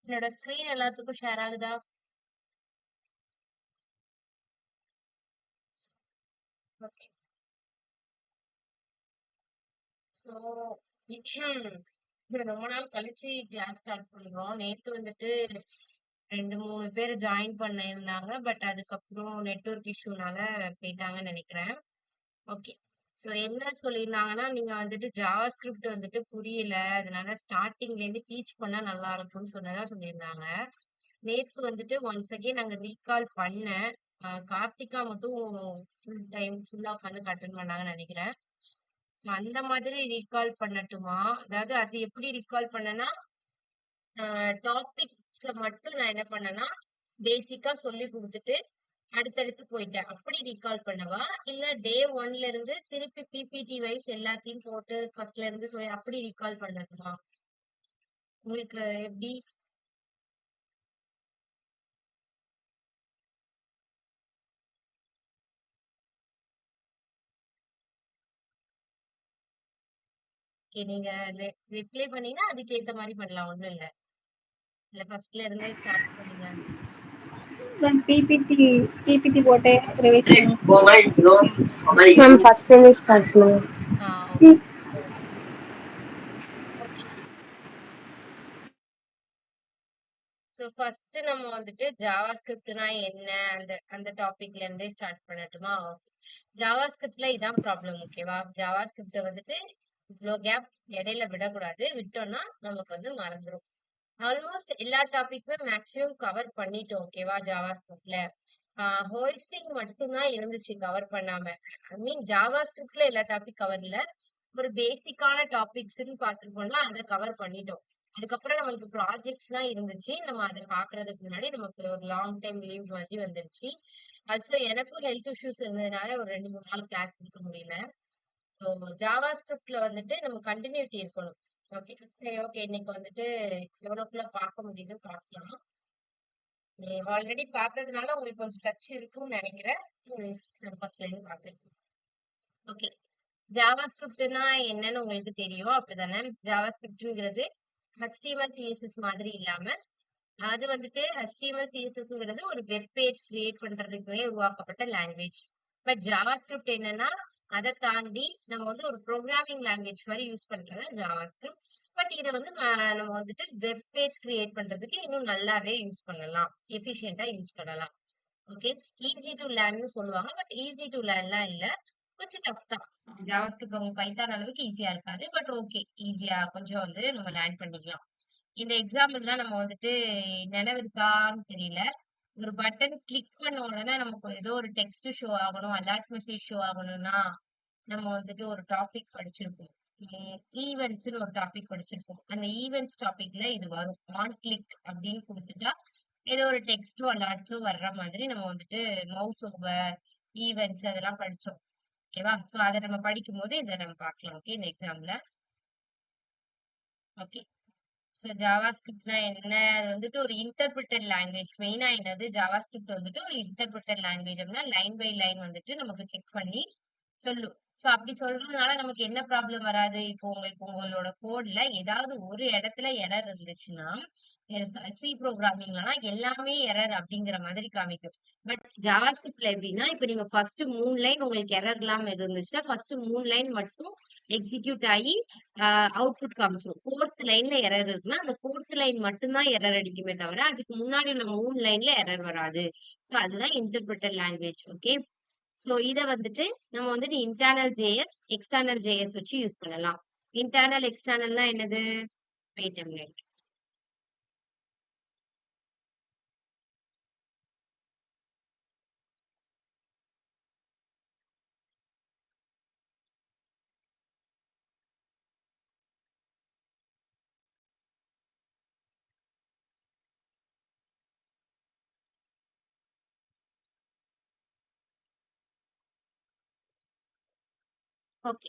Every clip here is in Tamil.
என்னோட ஸ்கிரீன் எல்லாத்துக்கும் ஷேர் ஆகுதா? ஓகே. ஸோ ரொம்ப நாள் கழிச்சு கிளாஸ் ஸ்டார்ட் பண்றோம். நேத்து வந்துட்டு 2, 3 பேர் ஜாயின் பண்ணியிருந்தாங்க. பட் அதுக்கப்புறம் நெட்வொர்க் இஷ்யூனால போயிட்டாங்கன்னு நெனைக்கிறேன். ஓகே. ஸோ என்ன சொல்லியிருந்தாங்கன்னா, நீங்க வந்துட்டு ஜாவா ஸ்கிரிப்ட் வந்துட்டு புரியல. அதனால ஸ்டார்ட்டிங்லேருந்து டீச் பண்ணா நல்லா இருக்கும்னு சொன்னதா சொல்லியிருந்தாங்க. நேத்து வந்துட்டு ஒன்ஸ் அகைன் நாங்க ரீகால் பண்ணேன். கார்த்திகா மட்டும் ஃபுல்லா உட்காந்து அட்டெண்ட் பண்ணாங்கன்னு நெனைக்கிறேன். ஸோ அந்த மாதிரி ரீகால் பண்ணட்டுமா? அதாவது அது எப்படி ரீகால் பண்ணேன்னா, டாபிக்ஸ்ல மட்டும் நான் என்ன பண்ணேன்னா, பேசிக்கா சொல்லிக் குடுத்துட்டு, அடுத்தடுத்து போயிட்டேன். அப்படி ரீகால் பண்ணவா? இல்ல டே 1ல இருந்து திருப்பி பிபிடி வைஸ் எல்லாத்தையும் போட்டு ஃபர்ஸ்ட்ல இருந்து சொல்லி அப்படி ரீகால் பண்ணட்டுமா? உங்களுக்கு எப்படி? ஓகே, நீங்க ரிப்ளை பண்ணீங்கன்னா அதுக்கு ஏத்த மாரி பண்ணலாம். ஒண்ணும் இல்ல. இல்ல ஃபர்ஸ்ட்ல இருந்தே ஸ்டார்ட் பண்ணுங்க. மேம் பிபிடி போட்டு ரிவைஸ் மேம் ஃபர்ஸ்ட் ஸ்டார்ட் பண்ணுங்க. ஓகே. ஓகே. ஸோ ஃபர்ஸ்ட் நம்ம வந்துட்டு ஜாவா ஸ்கிரிப்ட்னா என்ன அந்த அந்த டாபிக்ல இருந்தே ஸ்டார்ட் பண்ணட்டுமா? ஜாவா ஸ்கிரிப்ட்ல இதான் ப்ராப்ளம். ஓகேவா? ஜாவா ஸ்கிரிப்ட வந்துட்டு இவ்வளோ கேப் இடையில விடக்கூடாது. விட்டோம்னா நமக்கு வந்து மறந்துடும். ஆல்மோஸ்ட் எல்லா டாபிக்குமே மேக்ஸிமம் கவர் பண்ணிட்டோம். ஓகேவா? ஜாவா ஸ்கிரிப்ட்ல ஹோஸ்டிங் மட்டும்தான் இருந்துச்சு கவர் பண்ணாம. ஐ மீன் ஜாவா ஸ்கிரிப்ட்ல எல்லா டாபிக் கவர் இல்ல. ஒரு பேசிக்கான டாபிக்ஸ்ன்னு பார்த்துருப்போம்னா அதை கவர் பண்ணிட்டோம். அதுக்கப்புறம் நம்மளுக்கு ப்ராஜெக்ட்ஸ் எல்லாம் இருந்துச்சு. நம்ம அதை பாக்குறதுக்கு முன்னாடி நமக்கு ஒரு லாங் டைம் லீவ் மாதிரி வந்துருச்சு. ஆல்சோ எனக்கும் ஹெல்த் இஷ்யூஸ் இருந்ததுனால ஒரு 2, 3 நாள் கிளாஸ் இருக்க முடியல. ஸோ ஜாவா ஸ்கிரிப்ட்ல வந்துட்டு நம்ம கண்டினியூட்டி இருக்கணும். ஓகே, சரி. ஓகே, இன்னைக்கு வந்துட்டு எவ்வளவுக்குள்ள பார்க்க முடியுதுன்னு பார்க்கலாம். ஆல்ரெடி பார்த்ததுனால உங்களுக்கு கொஞ்சம் டச் இருக்கும்னு நினைக்கிறேன். ஃபர்ஸ்ட்ல இருந்து பார்க்கலாம். ஓகே. ஜாவா ஸ்கிரிப்ட்னா என்னன்னு உங்களுக்கு தெரியும் அப்படிதானே? ஜாவா ஸ்கிரிப்ட்ங்கிறது HTML CSS மாதிரி இல்லாம அது வந்துட்டு HTML CSSங்கிறது ஒரு வெப் பேஜ் கிரியேட் பண்றதுக்குமே உருவாக்கப்பட்ட லாங்குவேஜ். பட் ஜாவா ஸ்கிரிப்ட் என்னன்னா அதை தாண்டி நம்ம வந்து ஒரு ப்ரோக்ராமிங் லாங்குவேஜ் மாதிரி யூஸ் பண்றது ஜாவா ஸ்கிரிப்ட். பட் இதை வந்து நம்ம வந்துட்டு வெப் பேஜ் கிரியேட் பண்றதுக்கு இன்னும் நல்லாவே யூஸ் பண்ணலாம், எஃபிஷியன்டா யூஸ் பண்ணலாம். ஓகே. ஈஸி டு லேர்ன்னு சொல்லுவாங்க. பட் ஈஸி டு லேர்ன்லாம் இல்ல. கொஞ்சம் டஃப் தான். ஜாவாஸ்கிரிப்ட் உங்க பைத்தான் அளவுக்கு ஈஸியா இருக்காது. பட் ஓகே, ஈஸியா கொஞ்சம் வந்து நம்ம லேர்ன் பண்ணிக்கலாம். இந்த எக்ஸாம்பிள்லாம் நம்ம வந்துட்டு நினைவு இருக்கான்னு தெரியல. ஒரு பட்டன் கிளிக் பண்ண உடனே நமக்கு ஏதோ ஒரு டெக்ஸ்ட் ஷோ ஆகணும், அலர்ட் மெசேஜ் ஷோ ஆகணும்னா நம்ம வந்துட்டு ஒரு டாபிக் படிச்சிருப்போம். ஈவென்ட்ஸ்னு ஒரு டாபிக் படிச்சிருப்போம். அந்த ஈவென்ட்ஸ் டாபிக்ல இது வரும். ஆன் கிளிக் அப்படின்னு கொடுத்துட்டா ஏதோ ஒரு டெக்ஸ்டோ அலர்ட்ஸோ வர்ற மாதிரி நம்ம வந்துட்டு மவுஸ் ஓவர் ஈவென்ட்ஸ் அதெல்லாம் படிச்சோம். ஓகேவா? சோ அதை நம்ம படிக்கும் போது இதை நம்ம பார்க்கலாம். ஓகே, இந்த எக்ஸாம்ல. ஓகே. ஸோ ஜாவா ஸ்கிரிப்ட்னா என்ன? அது வந்துட்டு ஒரு இன்டர்பிரிட்டட் லாங்குவேஜ். மெயினா என்னது, ஜாவா ஸ்கிரிப்ட் வந்துட்டு ஒரு இன்டர்பிரிட்டட் லாங்குவேஜ் அப்படின்னா லைன் பை லைன் வந்துட்டு நமக்கு செக் பண்ணி சொல்லும். சோ அப்படி சொல்றதுனால நமக்கு என்ன ப்ராப்ளம் வராது? இப்போ உங்களுக்கு உங்களோட கோட்ல ஏதாவது ஒரு இடத்துல எரர் இருந்துச்சுன்னா, சி ப்ரோக்ராமிங்லனா எல்லாமே எரர் அப்படிங்கிற மாதிரி காமிக்கும். பட் ஜாவா ஸ்கிரிப்ட்ல எப்படின்னா, இப்ப நீங்க ஃபர்ஸ்ட் 3 லைன் உங்களுக்கு எரர் இல்லாம இருந்துச்சுன்னா ஃபர்ஸ்ட் 3 லைன் மட்டும் எக்ஸிக்யூட் ஆகி அவுட்புட் காமிச்சிடும். 4th லைன்ல எரர் இருக்குன்னா அந்த 4th லைன் மட்டும்தான் எரர் அடிக்குமே தவிர அதுக்கு முன்னாடி உள்ள 3 லைன்ல எரர் வராது. சோ அதுதான் இன்டர்பிரிட்டட் லாங்குவேஜ். ஓகே. சோ இத வந்துட்டு நம்ம வந்துட்டு இன்டர்னல் ஜேஎஸ், எக்ஸ்டர்னல் ஜேஎஸ் வச்சு யூஸ் பண்ணலாம். இன்டர்னல் எக்ஸ்டர்னல்னா என்னது? Wait a minute. Okay.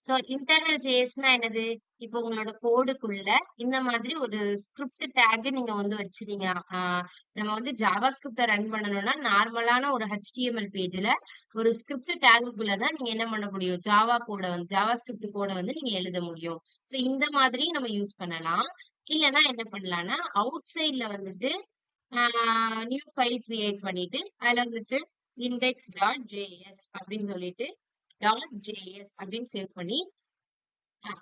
So internal ஜேஎஸ்னா என்னது? இப்போ உங்களோட கோடுக்குள்ள இந்த மாதிரி ஒரு ஸ்கிரிப்ட் டேக் நீங்க வந்து வச்சிருக்கீங்க. நம்ம வந்து ஜாவா ஸ்கிரிப்ட ரன் பண்ணணும்னா நார்மலான ஒரு HTML பேஜ்ல ஒரு ஸ்கிரிப்ட் டேகுக்குள்ள தான் நீங்க என்ன பண்ண முடியும்? ஜாவா ஸ்கிரிப்ட் கோட வந்து நீங்க எழுத முடியும். சோ இந்த மாதிரி நம்ம யூஸ் பண்ணலாம். இல்லன்னா என்ன பண்ணலாம்னா, அவுட் சைட்ல வந்துட்டு நியூ ஃபைல் கிரியேட் பண்ணிட்டு, அதுல வந்துட்டு index.js அப்படின்னு சொல்லிட்டு .js அப்படின்னு சேவ் பண்ணி,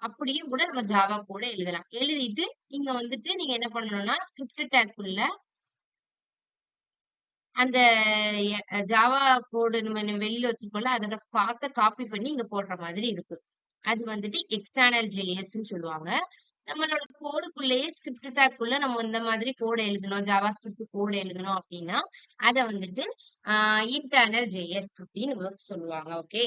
அப்படியே கூட நம்ம ஜாவா கூட எழுதலாம். எழுதிட்டு இங்க வந்துட்டு நீங்க என்ன பண்ணணும்னா, ஸ்கிரிப்ட் டேக்குள்ள அந்த ஜாவா கோடு நம்ம வெளியில வச்சிருக்கோம்ல, அதோட பாத்த காப்பி பண்ணி இங்க போடுற மாதிரி இருக்கும். அது வந்துட்டு எக்ஸ்டர்னல் ஜேஎஸ்ன்னு சொல்லுவாங்க. நம்மளோட கோடுக்குள்ளேயே ஸ்கிரிப்ட் டேக்குள்ள நம்ம இந்த மாதிரி கோடு எழுதணும், ஜாவா ஸ்கிரிப்ட் கோடு எழுதணும் அப்படின்னா, அத வந்துட்டு இன்டர்னல் ஜேஎஸ் அப்படின்னு சொல்லுவாங்க. ஓகே.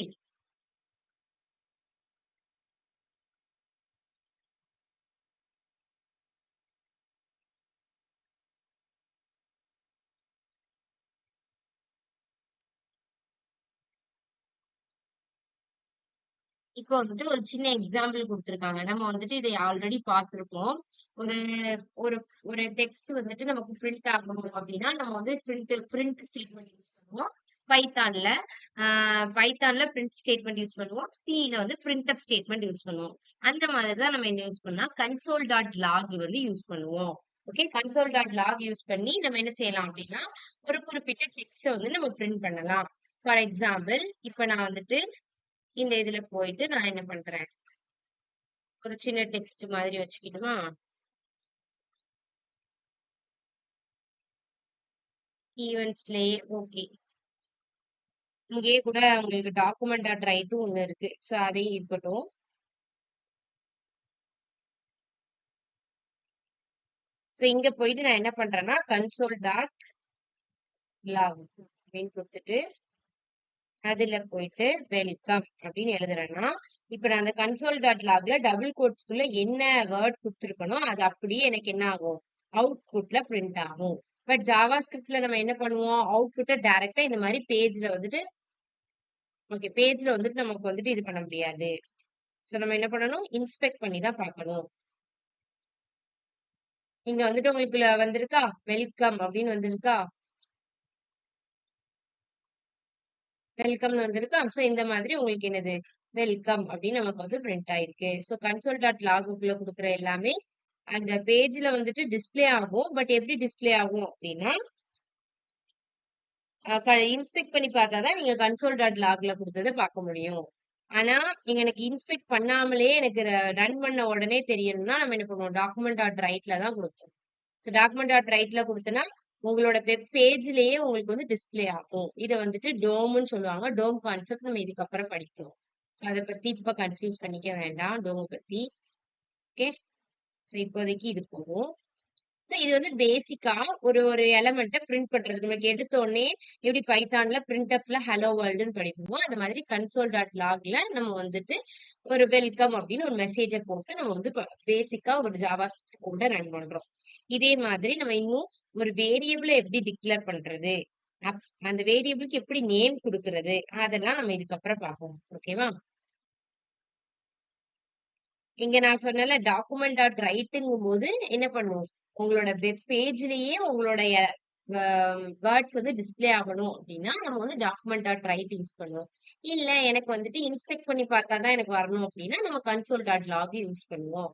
இப்போ வந்துட்டு ஒரு சின்ன எக்ஸாம்பிள் குடுத்துருக்காங்க. நம்ம வந்துட்டு இதை ஆல்ரெடி பார்த்திருப்போம். ஒரு ஒரு ஒரு டெக்ஸ்ட் வந்துட்டு நமக்கு பிரிண்ட் ஆகணும் அப்படின்னா, நம்ம வந்து பிரிண்ட் ஸ்டேட்மெண்ட் யூஸ் பண்ணுவோம். பைத்தான்ல பைத்தான்ல பிரிண்ட் ஸ்டேட்மெண்ட் யூஸ் பண்ணுவோம். சில வந்து பிரிண்ட்எஃப் ஸ்டேட்மெண்ட் யூஸ் பண்ணுவோம். அந்த மாதிரி தான் நம்ம என்ன யூஸ் பண்ணா கன்சோல் டாட் லாக் வந்து யூஸ் பண்ணுவோம். Okay, console dot log use பண்ணி நம்ம என்ன செய்யலாம் அப்படின்னா, ஒரு குறிப்பிட்ட டெக்ஸ்ட வந்து நம்ம பிரிண்ட் பண்ணலாம். ஃபார் எக்ஸாம்பிள், இப்ப நான் வந்துட்டு இந்த இதுல போயிட்டு நான் என்ன பண்றேன், ஒரு சின்ன டெக்ஸ்ட் மாதிரி வச்சுக்கிட்டுமா, ஈவென்ட்ஸ்லயே ஓகே. இங்கேயே கூட உங்களுக்கு டாக்குமெண்ட் டாட் ரைட்டும் ஒண்ணு இருக்கு. சோ அதையும் இருக்கட்டும். சோ இங்க போயிட்டு நான் என்ன பண்றேன்னா கன்சோல் டாட் லாக் அப்படின்னு கொடுத்துட்டு அதுல போயிட்டு வெல்கம் அப்படின்னு எழுதுறேன்னா, இப்ப நான் அந்த கன்சோல் டாட் லாக்ல டபுள் கோட்ஸ்குள்ள என்ன வேர்ட் கொடுத்துருக்கனோ அது அப்படியே எனக்கு என்ன ஆகும், அவுட்புட்ல பிரிண்ட் ஆகும். பட் ஜாவா ஸ்கிரிப்ட்ல நம்ம என்ன பண்ணுவோம், அவுட்புட்டை டைரக்டா இந்த மாதிரி பேஜ்ல வந்துட்டு ஓகே, பேஜ்ல வந்துட்டு நமக்கு வந்துட்டு இது பண்ண முடியாது. சோ நம்ம என்ன பண்ணணும், இன்ஸ்பெக்ட் பண்ணி தான் பார்க்கணும். இங்க வந்துட்டு உங்களுக்கு வந்திருக்கா, வெல்கம் அப்படின்னு வந்திருக்கா, வெல்கம்னு வந்திருக்கா. சோ இந்த மாதிரி உங்களுக்கு என்னது, வெல்கம் அப்படின்னு நமக்கு வந்து பிரிண்ட் ஆயிருக்கு. சோ கன்சோல் டாட் லாகுக்குள்ள கொடுக்குற எல்லாமே அந்த பேஜ்ல வந்துட்டு டிஸ்ப்ளே ஆகும். பட் எப்படி டிஸ்ப்ளே ஆகும் அப்படின்னா, இன்ஸ்பெக்ட் பண்ணி பார்த்தாதான் நீங்க கன்சோல் டாட் லாக்ல கொடுத்ததை பார்க்க முடியும். ஆனா நீங்க எனக்கு இன்ஸ்பெக்ட் பண்ணாமலே எனக்கு ரன் பண்ண உடனே தெரியணும்னா நம்ம என்ன பண்ணுவோம், டாக்குமெண்ட் டாட் ரைட்ல தான் கொடுப்போம். ஸோ டாக்குமெண்ட் டாட் ரைட்ல கொடுத்தனா உங்களோட வெப் பேஜ்லயே உங்களுக்கு வந்து டிஸ்ப்ளே ஆகும். இதை வந்துட்டு டோம்னு சொல்லுவாங்க. டோம் கான்செப்ட் நம்ம இதுக்கப்புறம் படிக்கணும். ஸோ அதை பத்தி இப்ப கன்ஃபியூஸ் பண்ணிக்க வேண்டாம் டோம் பத்தி. ஓகே, ஸோ இப்போதைக்கு இது போகும். சோ இது வந்து பேசிக்கா ஒரு ஒரு எலமெண்ட்ட பிரிண்ட் பண்றது. நமக்கு எடுத்த உடனே எப்படி பைத்தான்ல பிரிண்ட்எஃப்ல ஹலோ வேர்ல்டுன்னு படிப்போமோ அந்த மாதிரி கன்சோல் டாட் லாக்ல நம்ம வந்துட்டு ஒரு வெல்கம் அப்படின்னு ஒரு மெசேஜ போட்டு நம்ம வந்து பேசிக்கா ஒரு ஜாவா கோட ரன் பண்றோம். இதே மாதிரி நம்ம இன்னும் ஒரு வேரியபிள எப்படி டிக்ளேர் பண்றது, அந்த வேரியபிளுக்கு எப்படி நேம் கொடுக்கறது, அதெல்லாம் நம்ம இதுக்கப்புறம் பார்ப்போம். ஓகேவா? இங்க நான் சொன்னல டாக்குமெண்ட் டாட் ரைட்டுங்கும் போது என்ன பண்ணுவோம், உங்களோட வெப் பேஜ்லயே உங்களுடைய வேர்ட்ஸ் வந்து டிஸ்ப்ளே ஆகணும் அப்படின்னா நம்ம வந்து டாக்குமெண்ட் டாட் ரைட் யூஸ் பண்ணுவோம். இல்ல எனக்கு வந்துட்டு இன்ஸ்பெக்ட் பண்ணி பார்த்தா தான் எனக்கு வரணும் அப்படின்னா நம்ம கன்சோல் டாட் லாக் யூஸ் பண்ணுவோம்.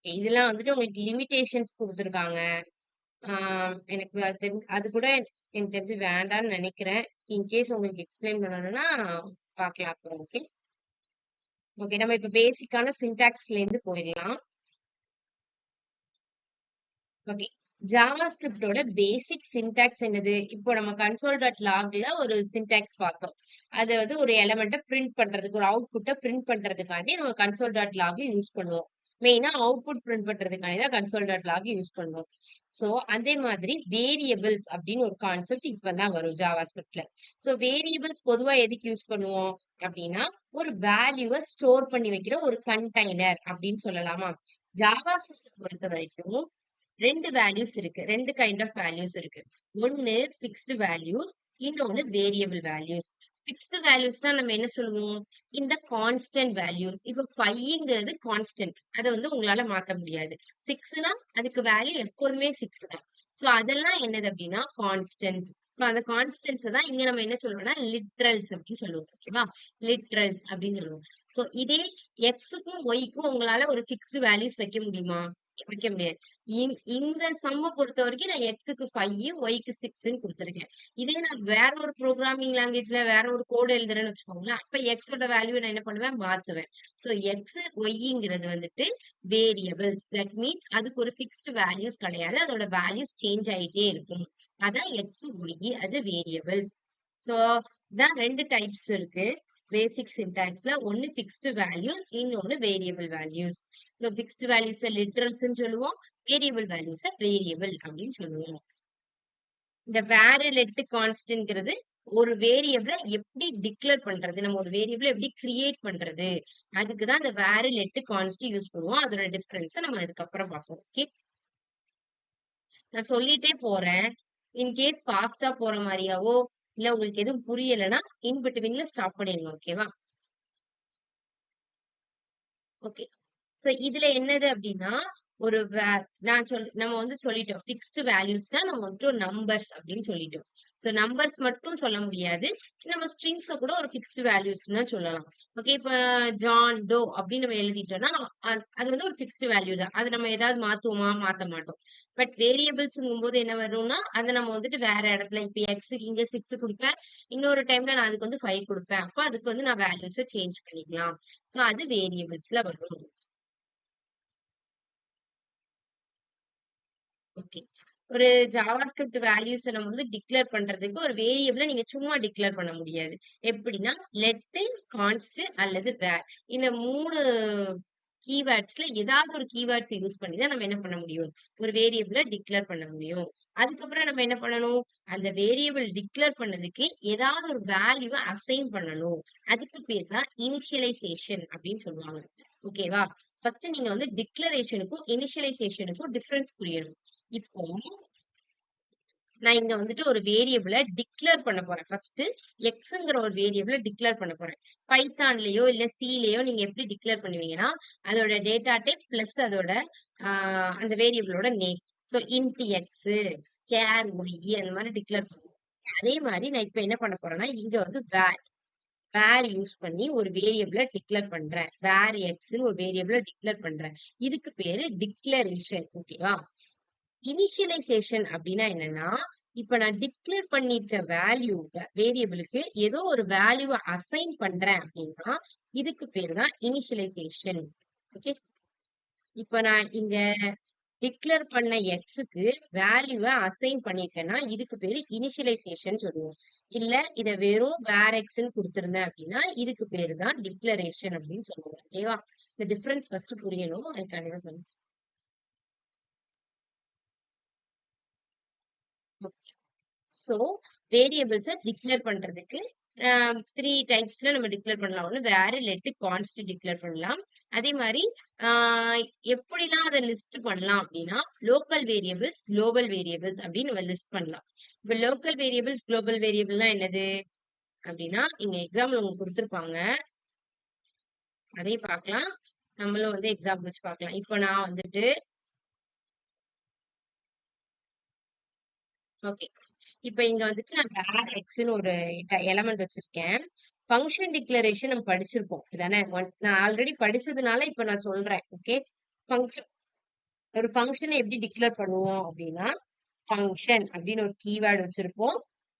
இதெல்லாம் வந்துட்டு உங்களுக்கு லிமிடேஷன்ஸ் கொடுத்துருக்காங்க. எனக்கு அது கூட எனக்கு தெரிஞ்சு வேண்டாம்னு நினைக்கிறேன். இன்கேஸ் உங்களுக்கு எக்ஸ்பிளைன் பண்ணணும்னா பார்க்கலாம் அப்புறம். ஓகே ஓகே, நம்ம இப்ப பேசிக்கான சின்டாக்ஸ்ல இருந்து போயிடலாம். ஓகே, ஜாவா ஸ்கிரிப்டோட பேசிக் சின்டாக்ஸ் என்னது, இப்போ நம்ம கன்சோல் டாட் லாக்ல ஒரு சின்டாக்ஸ் பார்த்தோம். அது வந்து ஒரு எலமெண்ட்டை பிரிண்ட் பண்றதுக்கு, ஒரு அவுட்புட்டை பிரிண்ட் பண்றதுக்காண்டி நம்ம கன்சோல் டாட் லாக் யூஸ் பண்ணுவோம். மெயினா அவுட்புட் பிரிண்ட் பண்றதுக்காண்டி தான் கன்சோல் டாட் லாக் யூஸ் பண்ணுவோம். சோ அதே மாதிரி வேரியபிள்ஸ் அப்படின்னு ஒரு கான்செப்ட் இப்பதான் வரும் ஜாவா ஸ்கிரிப்ட்ல. சோ வேரியபிள்ஸ் பொதுவா எதுக்கு யூஸ் பண்ணுவோம் அப்படின்னா, ஒரு வேல்யூவை ஸ்டோர் பண்ணி வைக்கிற ஒரு கண்டெய்னர் அப்படின்னு சொல்லலாமா. ஜாவா ஸ்கிரிப்ட் பொறுத்த வரைக்கும் ரெண்டு வேல்யூஸ் இருக்கு, ரெண்டு கைண்ட் ஆஃப் வேல்யூஸ் இருக்கு. ஒன்னு பிக்ஸ்டு வேல்யூஸ், இன்னொன்னு வேரியபிள் வேல்யூஸ். பிக்ஸ்டு வேல்யூஸ் தான் நம்ம என்ன சொல்லுவோம், இந்த கான்ஸ்டன்ட் வேல்யூஸ். இப்ப 5ங்கிறது கான்ஸ்டன்ட், அதை வந்து உங்களால மாத்த முடியாது. 6னா அதுக்கு வேல்யூ எப்போதுமே 6 தான். சோ அதெல்லாம் என்னது அப்படின்னா கான்ஸ்டன்ட்ஸ். சோ அந்த கான்ஸ்டன்ட்ஸ் தான் இங்க நம்ம என்ன சொல்லுவோம்னா லிட்ரல்ஸ் அப்படின்னு சொல்லுவோம். ஓகேவா? லிட்ரல்ஸ் அப்படின்னு சொல்லுவோம். சோ இதே எக்ஸுக்கும் ஒய்க்கும் உங்களால ஒரு ஃபிக்ஸ்டு வேல்யூஸ் வைக்க முடியுமா? வைக்க முடியாது. இந்த சம்ம பொறுத்த வரைக்கும் நான் எக்ஸுக்கு 5 ஒய்க்கு 6ன்னு கொடுத்துருக்கேன். இதே நான் வேற ஒரு ப்ரோக்ராமிங் லாங்குவேஜ்ல வேற ஒரு கோடு எழுதுறேன்னு வச்சுக்கோங்களேன். அப்ப எக்ஸோட வேல்யூ நான் என்ன பண்ணுவேன்? மாத்துவேன். சோ எக்ஸ் ஒய்ங்கிறது வந்துட்டு வேரியபிள்ஸ். தட் மீன்ஸ் அதுக்கு ஒரு ஃபிக்ஸ்டு வேல்யூஸ் கிடையாது. அதோட வேல்யூஸ் சேஞ்ச் ஆயிட்டே இருக்கும். அதான் எக்ஸ் ஒய் அது வேரியபிள்ஸ். சோ இதான் 2 டைப்ஸ் இருக்கு. பேசிக் சின்டாக்ஸ்ல ஒன்னு ஃபிக்ஸ்டு வேல்யூஸ், இன்னொன்னு variable values. So fixed values literals சொல்லுவோம், வேரியபிள் வேல்யூஸ் வேரியபிள் அப்படின்னு சொல்லுவோம். இந்த வேர் லெட் கான்ஸ்டன்ட்ங்கிறது ஒரு வேரியபிள எப்படி டிக்ளேர் பண்றது, நம்ம ஒரு வேரியபிள எப்படி கிரியேட் பண்றது, அதுக்குதான் இந்த வேர் லெட் கான்ஸ்ட் யூஸ் பண்ணுவோம். அதோட டிஃபரன்ஸ் நம்ம அதுக்கப்புறம் பார்ப்போம். ஓகே, நான் சொல்லிட்டே போறேன். இன்கேஸ் ஃபாஸ்டா போற மாதிரியாவோ இல்ல உங்களுக்கு எதுவும் புரியலைன்னா இன் பிட்வீன்ல ஸ்டாப் பண்ணிருங்க. ஓகேவா? ஓகே. சோ இதுல என்னது அப்படின்னா ஒரு நம்ம வந்து சொல்லிட்டோம் ஃபிக்ஸ்டு வேல்யூஸ் தான் நம்ம வந்து நம்பர்ஸ் அப்படின்னு சொல்லிட்டோம். சோ நம்பர்ஸ் மட்டும் சொல்ல முடியாது, நம்ம ஸ்ட்ரிங்ஸ கூட ஒரு ஃபிக்ஸ்டு வேல்யூஸ் தான் சொல்லலாம். ஓகே, இப்ப ஜான் டோ அப்படின்னு நம்ம எழுதிட்டோம்னா அது வந்து ஒரு ஃபிக்ஸ்டு வேல்யூ தான். அது நம்ம ஏதாவது மாத்துவோமா? மாத்த மாட்டோம். பட் வேரியபிள்ஸ்ங்கும் போது என்ன வரும்னா அதை நம்ம வந்துட்டு வேற இடத்துல இப்ப எக்ஸுக்கு இங்க 6 கொடுப்பேன், இன்னொரு டைம்ல நான் அதுக்கு வந்து 5 கொடுப்பேன். அப்ப அதுக்கு வந்து நான் வேல்யூஸை சேஞ்ச் பண்ணிக்கலாம். சோ அது வேரியபிள்ஸ்ல வரும். ஓகே, ஒரு ஜாவாஸ்கிரிப்ட் வேல்யூஸ் நம்ம வந்து டிக்ளேர் பண்றதுக்கு ஒரு வேரியபிள நீங்க சும்மா டிக்ளேர் பண்ண முடியாது. எப்படின்னா லெட், கான்ஸ்ட் அல்லது வேர். இந்த 3 கீவேர்ட்ஸ்ல ஏதாவது ஒரு கீவேர்ட்ஸ் யூஸ் பண்ணி தான் நம்ம என்ன பண்ண முடியும்? ஒரு வேரியபிள டிக்ளேர் பண்ண முடியும். அதுக்கப்புறம் நம்ம என்ன பண்ணணும்? அந்த வேரியபிள் டிக்ளேர் பண்ணதுக்கு ஏதாவது ஒரு வேல்யூவ அசைன் பண்ணணும். அதுக்கு பேர் தான் இனிஷியலைசேஷன் அப்படின்னு சொல்லுவாங்க. ஓகேவா? ஃபர்ஸ்ட் நீங்க வந்து டிக்ளரேஷனுக்கும் இனிஷியலைசேஷனுக்கும் டிஃபரன்ஸ் புரியணும். இப்போ நான் இங்க வந்துட்டு ஒரு வேரியபிள டிக்ளேர் பண்ண போறேன். ஃபர்ஸ்ட் எக்ஸ்ங்கிற ஒரு வேரியபிள டிக்ளேர் பண்ண போறேன். பைத்தான்லயோ இல்ல சிலயோ நீங்க எப்படி டிக்ளேர் பண்ணுவீங்கன்னா அதோட டேட்டா டைப் பிளஸ் அதோட அந்த வேரியபிளோட name. So int x, char y அந்த மாதிரி டிக்ளேர் பண்ணுவோம். அதே மாதிரி நான் இப்ப என்ன பண்ண போறேன்னா இங்க வந்து வேர் யூஸ் பண்ணி ஒரு வேரியபிள டிக்ளேர் பண்றேன். வேர் எக்ஸ்ன்னு ஒரு வேரியபிள டிக்ளேர் பண்றேன். இதுக்கு பேரு டிக்ளரேஷன். ஓகேவா? இனிஷியலைசேஷன் அப்படின்னா என்னன்னா இப்ப நான் டிக்ளேர் பண்ணிருக்க வேல்யூ வேரியபிளுக்கு ஏதோ ஒரு வேல்யூவை அசைன் பண்றேன் அப்படின்னா இதுக்கு பேரு தான் இனிஷியலைசேஷன். ஓகே, இப்ப நான் இங்க டிக்ளேர் பண்ண எக்ஸுக்கு வேல்யூவை அசைன் பண்ணிருக்கேன்னா இதுக்கு பேரு இனிஷியலைசேஷன் சொல்லுவோம். இல்ல இத வெறும் வேர் எக்ஸ்ன்னு கொடுத்திருந்தேன் அப்படின்னா இதுக்கு பேரு தான் டிக்ளரேஷன் அப்படின்னு சொல்லுவோம். ஓகேவா? இந்த டிஃபரன்ஸ் ஃபர்ஸ்ட் புரியணும், அதுக்காக சொல்லுங்க. சோ வேரியபிள்ஸ டிக்ளேர் பண்றதுக்கு 3 டைப்ஸ்ல நம்ம டிக்ளேர் பண்ணலாம். ஒண்ணு வேர், லெட், கான்ஸ்ட் டிக்ளேர் பண்ணலாம். அதே மாதிரி எப்படிலாம் அதை லிஸ்ட் பண்ணலாம் அப்படின்னா லோக்கல் வேரியபிள்ஸ், குளோபல் வேரியபிள்ஸ் அப்படின்னு நம்ம லிஸ்ட் பண்ணலாம். இப்ப லோக்கல் வேரியபிள்ஸ், குளோபல் வேரியபிள்னா என்னது அப்படின்னா இங்க எக்ஸாம்பிள் உங்களுக்கு கொடுத்துருப்பாங்க, அதையும் பார்க்கலாம். நம்மளும் வந்து எக்ஸாம்பிள் வச்சு பார்க்கலாம். இப்ப நான் வந்துட்டு ஓகே, இப்ப இங்க வந்துட்டு நான் வேர் எக்ஸ்ன்னு ஒரு எலமெண்ட் வச்சிருக்கேன். ஃபங்க்ஷன் டிக்ளரேஷன் நம்ம படிச்சிருப்போம் தானே? நான் ஆல்ரெடி படிச்சதுனால இப்ப நான் சொல்றேன். ஓகே, ஃபங்க்ஷன் ஒரு ஃபங்க்ஷனை எப்படி டிக்ளேர் பண்ணுவோம் அப்படின்னா ஃபங்க்ஷன் அப்படின்னு ஒரு கீவேர்டு வச்சிருப்போம்.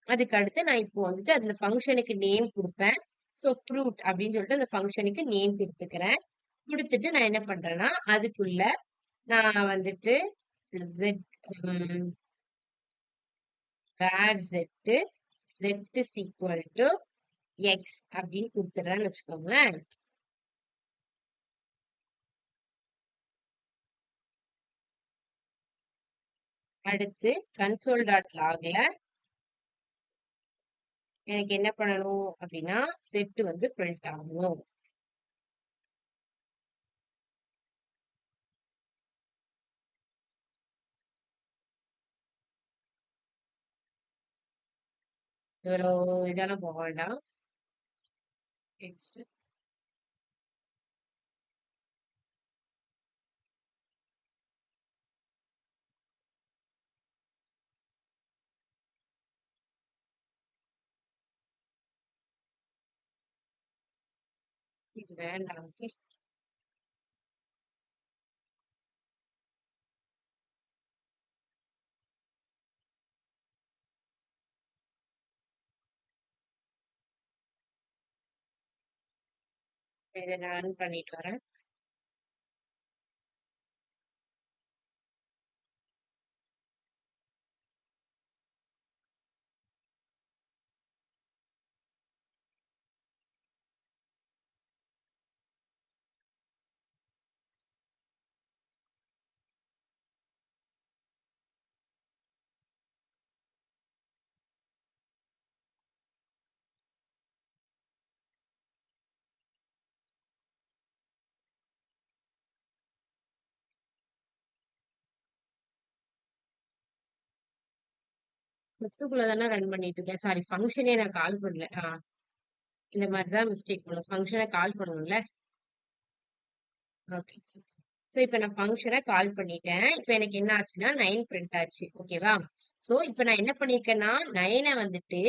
அதுக்கு அடுத்து நான் இப்போ வந்துட்டு அந்த ஃபங்க்ஷனுக்கு நேம் கொடுப்பேன். ஸோ ஃப்ரூட் அப்படின்னு சொல்லிட்டு அந்த ஃபங்க்ஷனுக்கு நேம் கொடுத்துக்கிறேன். கொடுத்துட்டு நான் என்ன பண்றேன்னா அதுக்குள்ள நான் வந்துட்டு var z is equal to x அப்படின்னு கொடுத்துடுறேன்னு வச்சுக்கோங்களேன். அடுத்து console.logல எனக்கு என்ன பண்ணணும் அப்படின்னா z வந்து பிரிண்ட் ஆகணும். இவ்வளவு இதெல்லாம் போக வேண்டாம். x இது வேண்டாம். ஓகே. இதை நான் ரன் பண்ணிட்டு வரேன். ஸ்கிரிப்டுக்குள்ள தானே ரன் பண்ணிட்டு இருக்கேன். சாரி, ஃபங்க்ஷனே நான் கால் பண்ணல. இந்த மாதிரி தான் மிஸ்டேக் பண்ணும். ஃபங்க்ஷனை கால் பண்ணணும்ல. ஓகே. சோ இப்ப நான் ஃபங்க்ஷனை கால் பண்ணிட்டேன். இப்ப எனக்கு என்ன ஆச்சுன்னா 9 பிரிண்ட் ஆச்சு. ஓகேவா? சோ இப்ப நான் என்ன பண்ணிருக்கேன்னா 9 வந்துட்டு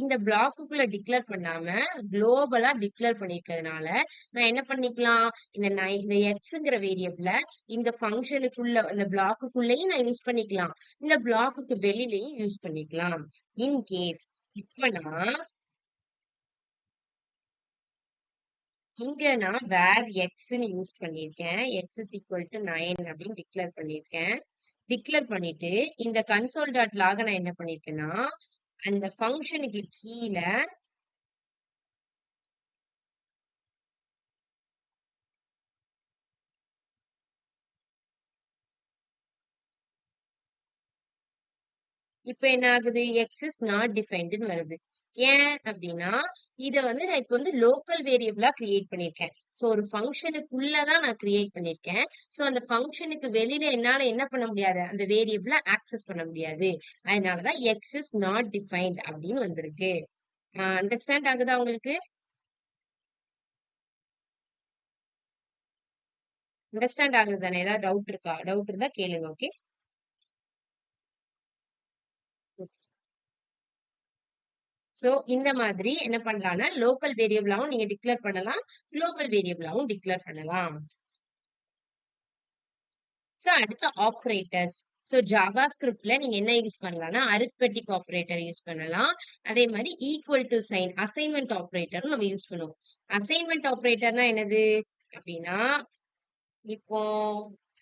இந்த பிளாக்குக்குள்ள டிக்ளேர் பண்ணாம குளோபலா டிக்ளேர் பண்ணிருக்கிறதுனால நான் என்ன பண்ணிக்கலாம், இந்த எக்ஸ்ங்கிற வேரியபிள இந்த ஃபங்க்ஷனுக்குள்ள இந்த பிளாக்குக்குள்ளேயும் நான் யூஸ் பண்ணிக்கலாம். இந்த பிளாக்குக்கு வெளியிலயும் யூஸ் பண்ணிக்கலாம். இன் கேஸ் இப்ப நான் இங்க நான் வேர் எக்ஸ்ன்னு யூஸ் பண்ணியிருக்கேன். எக்ஸ் இஸ் ஈக்குவல் டு 9 அப்படின்னு டிக்ளேர் பண்ணியிருக்கேன். டிக்ளேர் பண்ணிட்டு இந்த கன்சோல் டாட் லாக நான் என்ன பண்ணிருக்கேன்னா அந்த ஃபங்க்ஷனுக்கு கீழே இப்ப என்ன ஆகுது, எக்ஸ் இஸ் நாட் டிஃபைன்டுன்னு வருது. ஏன் அப்படின்னா இத நான் இப்ப லோக்கல் வேரியபிளா கிரியேட் பண்ணிருக்கேன். சோ ஒரு ஃபங்க்ஷனுக்குள்ளதான் நான் கிரியேட் பண்ணிருக்கேன். சோ அந்த ஃபங்க்ஷனுக்கு வெளியில என்னால என்ன பண்ண முடியாது, அந்த வேரியபிள ஆக்சஸ் பண்ண முடியாது. அதனாலதான் எக்ஸ் இஸ் நாட் டிஃபைன்ட் அப்படின்னு வந்திருக்கு. அண்டர்ஸ்டாண்ட் ஆகுதா உங்களுக்கு? அண்டர்ஸ்டாண்ட் ஆகுது தானே? ஏதாவது டவுட் இருக்கா? டவுட் இருந்தா கேளுங்க. ஓகே. சோ இந்த மாதிரி என்ன பண்ணலாம்னா லோக்கல் வேரியபிளாவும் நீங்க டிக்ளேர் பண்ணலாம், குளோபல் வேரியபிளாவும் டிக்ளேர் பண்ணலாம். சோ அடுத்து ஆப்பரேட்டர்ஸ். சோ ஜாவா ஸ்கிரிப்ட்ல நீங்க என்ன யூஸ் பண்ணலாம்னா அரித்மெட்டிக் ஆப்பரேட்டர் யூஸ் பண்ணலாம். அதே மாதிரி ஈக்குவல் டு சைன் அசைன்மெண்ட் ஆப்பரேட்டரும் நம்ம யூஸ் பண்ணுவோம். அசைன்மெண்ட் ஆப்பரேட்டர்னா என்னது அப்படின்னா, இப்போ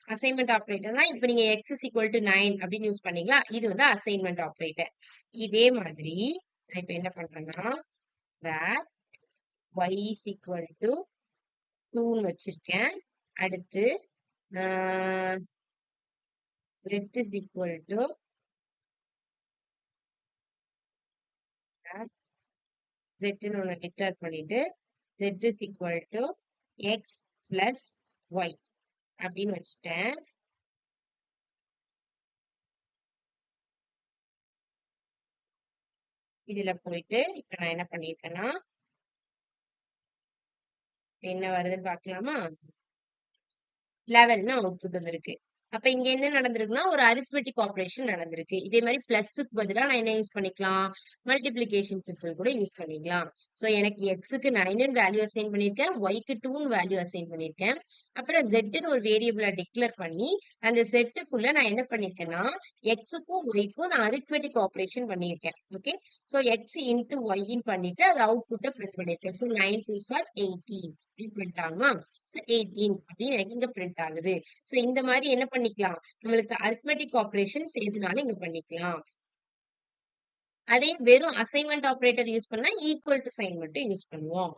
அசைன்மெண்ட் ஆப்பரேட்டர்னா இப்ப நீங்க எக்ஸ் இஸ் ஈக்குவல் டு 9 அப்படின்னு யூஸ் பண்ணீங்களா, இது அசைன்மெண்ட் ஆப்பரேட்டர். இதே மாதிரி நான் இப்ப என்ன பண்றேன்னா வேர் y is equal to 2 வச்சிருக்கேன். அடுத்து z is equal to z ன்னு ஒண்ணு டிக்ளேர் பண்ணிட்டு z is equal to x plus y அப்படின்னு வச்சுட்டேன். இதுல போயிட்டு இப்ப நான் என்ன பண்ணிருக்கேன்னா என்ன வருதுன்னு பாக்கலாமா, 11ன்னு அவுட்புட் வந்திருக்கு. அப்ப இங்க என்ன நடந்திருக்குன்னா ஒரு அரித்மெட்டிக் ஆபரேஷன் நடந்திருக்கு. இதே மாதிரி பிளஸ்க்கு பதிலா நான் என்ன யூஸ் பண்ணிக்கலாம், மல்டிபிளிகேஷன் சிம்பிள் கூட யூஸ் பண்ணிக்கலாம். சோ எனக்கு எக்ஸுக்கு 9 வேல்யூ அசைன் பண்ணிருக்கேன், ஒய்க்கு 2 வேல்யூ அசைன் பண்ணிருக்கேன். அப்புறம் ஜெட்னு ஒரு வேரியபிளை டிக்ளேர் பண்ணி அந்த செட்டுக்குள்ள நான் என்ன பண்ணிருக்கேன்னா எக்ஸுக்கும் ஒய்க்கும் நான் அரித்மெட்டிக் ஆபரேஷன் பண்ணிருக்கேன். ஓகே. சோ எக்ஸ் இன்டு ஒய்ன்னு பண்ணிட்டு அது அவுட்புட்டை பிரிண்ட் பண்ணிருக்கேன். சோ 9 2s are 18 பிரிண்ட் ஆகுமா? சோ 18 அப்படின்னு எனக்கு இங்க பிரிண்ட் ஆகுது. சோ இந்த மாதிரி என்ன பண்ணிக்கலாம், நம்மளுக்கு அரித்மெட்டிக் ஆபரேஷன்ஸ் எதுனாலும் இங்க பண்ணிக்கலாம். அதே வெறும் அசைன்மெண்ட் ஆபரேட்டர் யூஸ் பண்ணா ஈக்குவல் டு சைன் மட்டும் யூஸ் பண்ணுவோம்.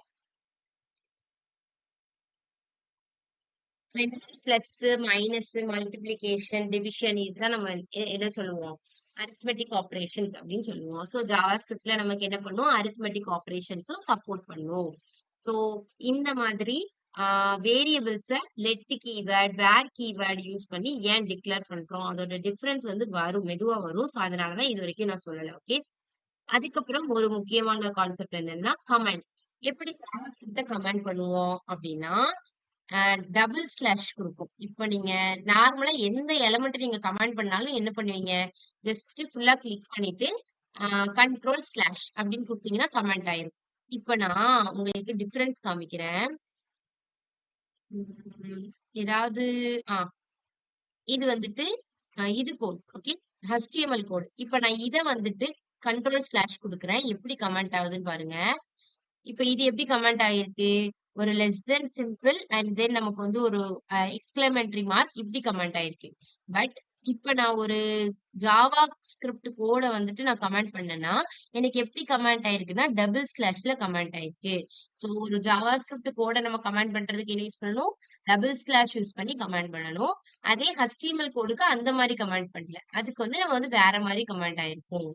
பிளஸ் மைனஸ் மல்டிபிளிகேஷன் டிவிஷன் இதுதான் நம்ம என்ன சொல்லுவோம், அரித்மெட்டிக் ஆபரேஷன்ஸ் அப்படின்னு சொல்லுவோம். சோ ஜாவா ஸ்கிரிப்ட்ல நமக்கு என்ன பண்ணுவோம், அரித்மெட்டிக் ஆபரேஷன்ஸும் சப்போர்ட் பண்ணுவோம். சோ இந்த மாதிரி வேரியபிள்ஸ லெட் கீவேர்ட் வேர் கீவேர்ட் யூஸ் பண்ணி ஏன் டிக்ளேர் பண்றோம், அதோட டிஃபரன்ஸ் வரும், மெதுவா வரும். சோ அதனாலதான் இது வரைக்கும் நான் சொல்லல. ஓகே. அதுக்கப்புறம் ஒரு முக்கியமான கான்செப்ட் என்னன்னா கமெண்ட். எப்படி கமெண்ட் பண்ணுவோம் அப்படின்னா டபுள் ஸ்லாஷ் கொடுக்கும். இப்ப நீங்க நார்மலா எந்த எலமெண்ட் நீங்க கமெண்ட் பண்ணாலும் என்ன பண்ணுவீங்க, ஜஸ்ட் ஃபுல்லா கிளிக் பண்ணிட்டு கண்ட்ரோல் ஸ்லாஷ் அப்படின்னு கொடுத்தீங்கன்னா கமெண்ட் ஆயிரும். இப்ப நான் உங்களுக்கு டிஃபரன்ஸ் காமிக்கிறேன். ஏதாவது ஆ இது வந்துட்டு இது கோட். ஓகே. HTML code. இப்ப நான் இத வந்துட்டு கண்ட்ரோல் ஸ்லாஷ் குடுக்குறேன். எப்படி கமெண்ட் ஆகுதுன்னு பாருங்க. இப்ப இது எப்படி கமெண்ட் ஆகிருக்கு? ஒரு less than simple and then நமக்கு வந்து ஒரு எக்ஸ்கிளமெண்டரி மார்க் இப்படி கமெண்ட் ஆயிருக்கு. பட் இப்ப நான் ஒரு ஜாவா ஸ்கிரிப்ட் கோட வந்துட்டு நான் கமெண்ட் பண்ணேன்னா, எனக்கு எப்படி கமெண்ட் ஆயிருக்குன்னா, டபுள் ஸ்லாஷ்ல கமெண்ட் ஆயிருக்கு. சோ ஒரு ஜாவா ஸ்கிரிப்ட் கோட நம்ம கமெண்ட் பண்றதுக்கு என்ன யூஸ் பண்ணணும்? டபுள் ஸ்லாஷ் யூஸ் பண்ணி கமெண்ட் பண்ணணும். அதே HTML கோடுக்கு அந்த மாரி கமெண்ட் பண்ணல. அதுக்கு வந்து நம்ம வந்து வேற மாரி கமெண்ட் ஆயிருக்கும்.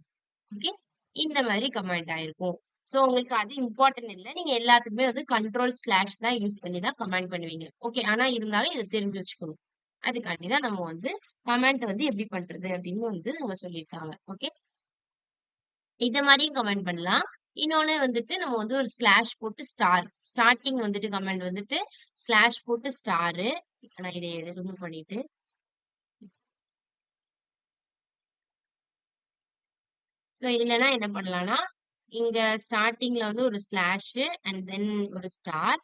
ஓகே. இந்த மாதிரி கமெண்ட் ஆயிருக்கும். சோ உங்களுக்கு அது இம்பார்ட்டன்ட் இல்ல. நீங்க எல்லாத்துக்குமே வந்து கண்ட்ரோல் ஸ்லாஷ் தான் யூஸ் பண்ணி தான் கமெண்ட் பண்ணுவீங்க. ஓகே. ஆனா இருந்தாலும் இத தெரிஞ்சு வச்சுக்கணும். அதுக்காண்டி தான் நம்ம வந்து கமெண்ட் வந்து எப்படி பண்றது அப்படின்னு வந்து அவங்க சொல்லியிருக்காங்க. ஓகே. இத மாரியும் கமெண்ட் பண்ணலாம். இன்னொன்னு வந்துட்டு நம்ம வந்து ஒரு ஸ்லாஷ் போட்டு ஸ்டார். ஸ்டார்ட்டிங் வந்துட்டு கமெண்ட் வந்துட்டு ஸ்லாஷ் போட்டு ஸ்டாரு. இப்ப நான் இத ரிமூவ் பண்ணிட்டு சோ இல்லன்னா என்ன பண்ணலாம்னா, இங்க ஸ்டார்ட்டிங்ல வந்து ஒரு ஸ்லாஷ் அண்ட் தென் ஒரு ஸ்டார்.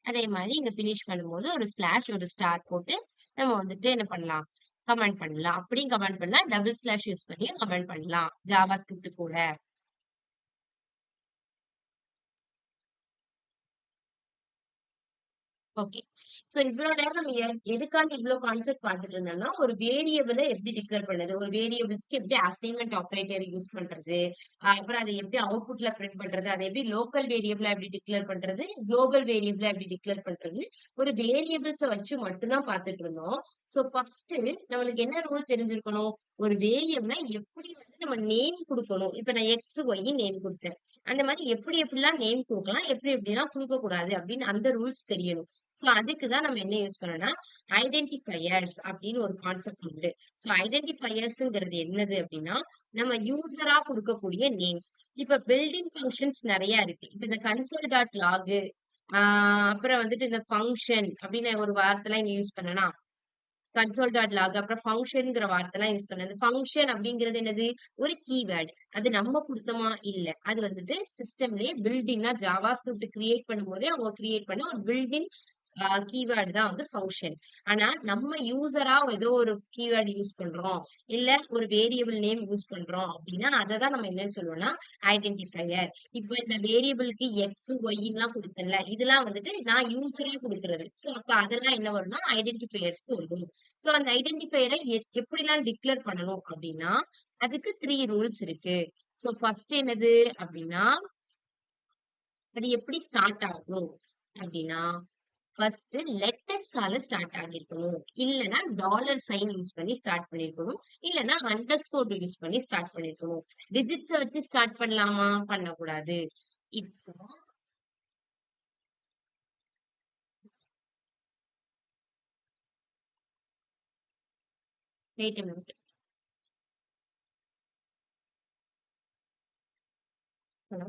அதே மாரி இங்க பினிஷ் பண்ணும்போது ஒரு ஸ்லாஷ், ஒரு ஸ்டார் போட்டு நம்ம வந்துட்டு என்ன பண்ணலாம்? கமெண்ட் பண்ணலாம். அப்படியும் கமெண்ட் பண்ணலாம். டபுள் ஸ்லாஷ் யூஸ் பண்ணியும் கமெண்ட் பண்ணலாம். ஜாவா ஸ்கிரிப்ட் கூட. ஓகே. சோ இவ்ளோ நேரம் நம்ம எதுக்காண்டி இவ்ளோ கான்செப்ட் பார்த்துட்டு இருந்தோம்னா, ஒரு வேரியபிள எப்படி டிக்ளேர் பண்ணது? ஒரு வேரியபிள்ஸ்க்கு எப்படி அசைன்மென்ட் ஆப்பரேட்டர் யூஸ் பண்றது? அப்புறம் அத எப்படி அவுட்புட்ல பிரிண்ட் பண்றது? அத எப்படி லோக்கல் வேரியபிளா எப்படி டிக்ளேர் பண்றது? குளோபல் வேரியபிளா எப்படி டிக்ளேர் பண்றது? ஒரு வேரியபிள்ஸ வச்சு மட்டும் தான் பார்த்துட்டு இருந்தோம். சோ ஃபர்ஸ்ட் நம்மளுக்கு என்ன ரூல் தெரிஞ்சிருக்கணும்? ஒரு வேரியபிள எப்படி வந்து நம்ம நேம் குடுக்கணும்? இப்ப நான் எக்ஸ், ஒய் நேம் குடுத்தேன். அந்த மாரி எப்படி எப்படிலாம் நேம் குடுக்கலாம்? எப்படி எப்படிலாம் குடுக்கக் கூடாது? அப்படின்னு அந்த ரூல்ஸ் தெரியணும். சோ அதுக்கு தான் நம்ம என்ன யூஸ் பண்ணோம்னா, ஐடென்டிஃபயர்ஸ் அப்படின்னு ஒரு கான்செப்ட் உண்டு. சோ ஐடென்டிஃபயர்ஸ்ங்கிறது என்னது அப்படின்னா, நம்ம யூசரா குடுக்கக்கூடிய நேம்ஸ். இப்ப பில்டிங் ஃபங்ஷன்ஸ் நெறைய இருக்கு. இப்ப இந்த கன்சோல் டாட் லாகு அப்புறம் வந்துட்டு இந்த ஃபங்ஷன் அப்படின்னு ஒரு வார்த்தைலாம் இங்க யூஸ் பண்ணனா, கன்சோல் டாட் லாக் அப்புறம் ஃபங்ஷன்ங்கிற வார்த்தைலாம் யூஸ் பண்ணது. ஃபங்ஷன் அப்படிங்கிறது என்னது? ஒரு கீவேர்ட். அது நம்ம குடுத்தோமா? இல்ல. அது வந்துட்டு சிஸ்டம்லயே பில்ட் இன்னா ஜாவா ஸ்கிரிப்ட் கிரியேட் பண்ணும்போதே அவங்க கிரியேட் பண்ண ஒரு பில்ட் இன் கீவேர்ட் தான் வந்து ஃபங்ஷன். ஆனா நம்ம யூசரா ஏதோ ஒரு கீவேர்ட் யூஸ் பண்றோம். இல்ல ஒரு வேரியபிள் நேம் யூஸ் பண்றோம் அப்படின்னா, அததான் நம்ம என்னன்னு சொல்லுவோம்னா, ஐடென்டிஃபயர். இப்ப இந்த வேரியபிள்க்கு எக்ஸ், ஒய்லாம் குடுத்தேன்ல, இதெல்லாம் வந்துட்டு நான் யூசரா குடுக்குறது. சோ அப்ப அதெல்லாம் என்ன வரும்னா, ஐடென்டிஃபயர்ஸ்க்கு வரும். சோ அந்த ஐடென்டிஃபயர எப்படிலாம் டிக்ளேர் பண்ணணும் அப்படின்னா, அதுக்கு 3 ரூல்ஸ் இருக்கு. சோ ஃபர்ஸ்ட் என்னது அப்படின்னா, அது எப்படி ஸ்டார்ட் ஆகும் அப்படின்னா, ஃபர்ஸ்ட் லெட்டர்ஸால ஸ்டார்ட் ஆகியிருக்கணும். இல்லன்னா டாலர் சைன் யூஸ் பண்ணி ஸ்டார்ட் பண்ணியிருக்கணும். இல்லன்னா அண்டர்ஸ்கோர் யூஸ் பண்ணி ஸ்டார்ட் பண்ணியிருக்கணும். டிஜிட்ஸ வச்சு ஸ்டார்ட் பண்ணலாமா? பண்ணக்கூடாது. இப்போ wait a minute. Hello.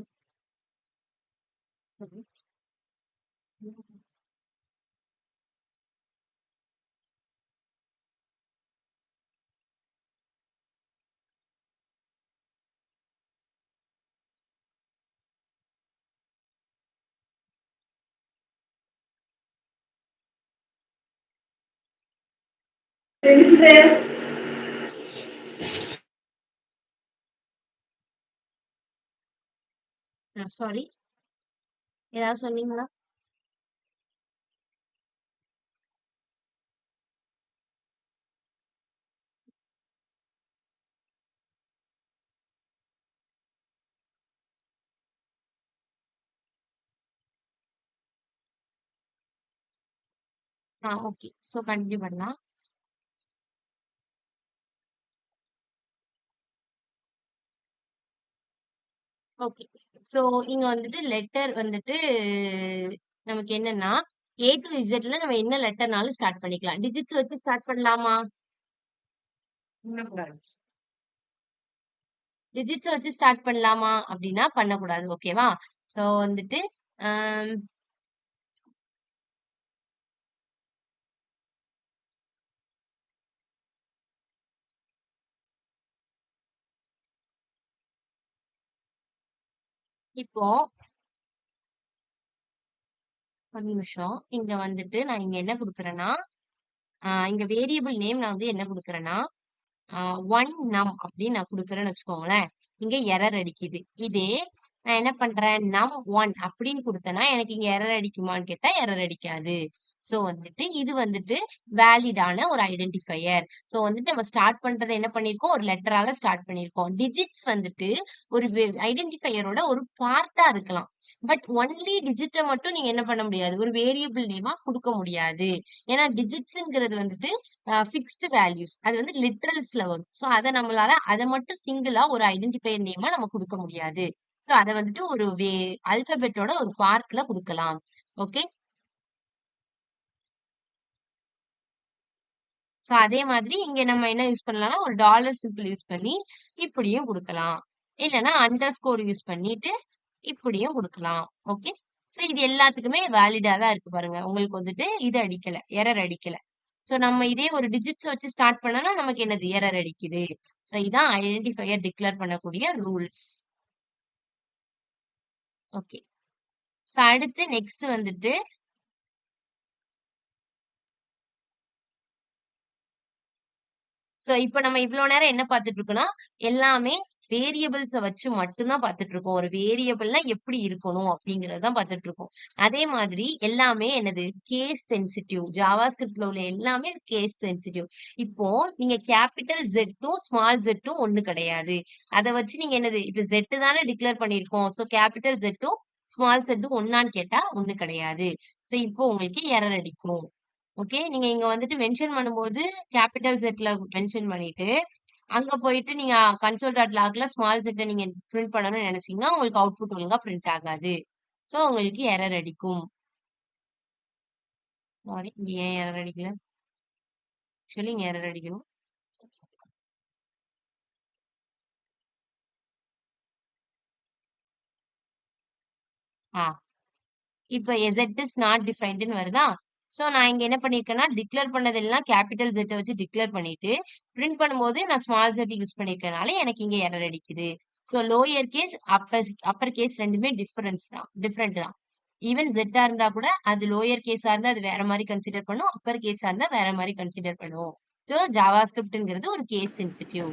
Sorry. ஏதாவது சொன்னீங்களா? ஓகே. சோ கண்டினியூ பண்ணலாம். ஓகே. சோ இங்க வந்துட்டு லெட்டர் வந்துட்டு நமக்கு என்னன்னா, ஏ டூ இசட்ல நம்ம என்ன லெட்டர்னாலும் ஸ்டார்ட் பண்ணிக்கலாம். டிஜிட்ஸ் வச்சு ஸ்டார்ட் பண்ணலாமா? பண்ணக்கூடாது. டிஜிட்ஸ வச்சு ஸ்டார்ட் பண்ணலாமா? அப்படின்னா பண்ணக்கூடாது. ஓகேவா? சோ வந்துட்டு, அம் இப்போ ஒரு நிமிஷம். இங்க வந்துட்டு நான் இங்க என்ன குடுக்குறேன்னா, இங்க வேரியபிள் நேம் நான் வந்து என்ன குடுக்குறேன்னா, ஒன் நம் அப்படின்னு நான் குடுக்குறேன்னு வச்சுக்கோங்களேன். இங்க எரர் அடிக்குது. இதே நான் என்ன பண்றேன், num1 அப்படின்னு குடுத்தேன்னா, எனக்கு இங்க எரர் அடிக்குமான்னு கேட்டா எரர் அடிக்காது. சோ வந்துட்டு இது வந்துட்டு வேலிடான ஒரு ஐடென்டிஃபையர். சோ வந்துட்டு நம்ம ஸ்டார்ட் பண்றத என்ன பண்ணியிருக்கோம், ஒரு லெட்டரால ஸ்டார்ட் பண்ணியிருக்கோம். டிஜிட்ஸ் வந்துட்டு ஒரு ஐடென்டிஃபையரோட ஒரு பார்ட்டா இருக்கலாம். பட் ஒன்லி டிஜிட்ட மட்டும் நீங்க என்ன பண்ண முடியாது, ஒரு வேரியபிள் நேமா குடுக்க முடியாது. ஏன்னா டிஜிட்ஸ்ங்கிறது வந்துட்டு ஃபிக்ஸ்டு வேல்யூஸ். அது வந்து லிட்ரல்ஸ்ல வரும். சோ அத நம்மளால அத மட்டும் சிங்கிளா ஒரு ஐடென்டிஃபையர் நேமா நம்ம குடுக்க முடியாது. சோ அத வந்துட்டு ஒரு அல்பபெட்டோட ஒரு பார்ட்ல குடுக்கலாம். ஓகே. சோ அதே மாதிரி இங்க நம்ம என்ன யூஸ் பண்ணலாம்னா, ஒரு டாலர் சிம்பிள் யூஸ் பண்ணி இப்படியும் குடுக்கலாம். இல்லன்னா அண்டர் ஸ்கோர் யூஸ் பண்ணிட்டு இப்படியும் குடுக்கலாம். ஓகே. சோ இது எல்லாத்துக்குமே வேலிடா தான் இருக்கு பாருங்க. உங்களுக்கு வந்துட்டு இது அடிக்கல. எரர் அடிக்கல. சோ நம்ம இதே ஒரு டிஜிட்ஸ் வச்சு ஸ்டார்ட் பண்ணனா நமக்கு என்னது எரர் அடிக்குது. சோ இதான் ஐடென்டிஃபையர் டிக்ளேர் பண்ணக்கூடிய ரூல்ஸ். ஓகே. சோ அடுத்து நெக்ஸ்ட் வந்துட்டு சோ இப்ப நம்ம இவ்ளோ நேரம் என்ன பார்த்துட்டு இருக்கோம்னா, எல்லாமே வேரியபிள்ஸ வச்சு மட்டும் தான் பார்த்துட்டு இருக்கோம். ஒரு வேரியபிள்னா எப்படி இருக்கணும் அப்படிங்கிறத தான் பார்த்துட்டு இருக்கோம். அதே மாதிரி எல்லாமே என்னது கேஸ் சென்சிட்டிவ். ஜாவா ஸ்கிரிப்ட்ல உள்ள எல்லாமே கேஸ் சென்சிட்டிவ். இப்போ நீங்க கேப்பிட்டல் Z2 ஸ்மால் Z2 ஒண்ணு கிடையாது. அத வச்சு நீங்க என்னது இப்ப Z தானே டிக்ளேர் பண்ணியிருக்கோம். So capital Z2 small Z2 ஒண்ணான்னு கேட்டா ஒண்ணு கிடையாது. சோ இப்போ உங்களுக்கு எரர் அடிக்கும். ஓகே. நீங்க இங்க வந்துட்டு மென்ஷன் பண்ணும்போது கேப்பிட்டல் Z மென்ஷன் பண்ணிட்டு, அங்க போயிட்டு நீங்க கன்சோல் டாட் லாக்ல ஸ்மால் z நீங்க பிரிண்ட் பண்ணணும்னு நினைச்சீங்கன்னா, உங்களுக்கு அவுட்புட் ஒழுங்கா பிரிண்ட் ஆகாது. சோ உங்களுக்கு எரர் அடிக்கும். சாரி, இங்க ஏன் எரர் அடிக்கல? ஆக்சுவலி இங்க எரர் அடிக்கணும். ஆ இப்ப z இஸ் நாட் டிஃபைன்டுன்னு வருதா? சோ நான் இங்க என்ன பண்ணியிருக்கேன்னா, டிக்ளேர் பண்ணதெல்லாம் கேப்பிட்டல் Z வச்சு டிக்ளேர் பண்ணிட்டு, பிரிண்ட் பண்ணும்போது நான் ஸ்மால் z யூஸ் பண்ணியிருக்கனால எனக்கு இங்க எரர் அடிக்குது. So lower case, upper case 2மே டிஃபரெண்ட் தான். ஈவன் Z இருந்தா கூட அது லோயர் கேஸா இருந்தா அது வேற மாரி கன்சிடர் பண்ணும். அப்பர் கேஸா இருந்தா வேற மாரி கன்சிடர் பண்ணும். சோ ஜாவா ஸ்கிரிப்ட்ங்கிறது ஒரு கேஸ் சென்சிட்டிவ்.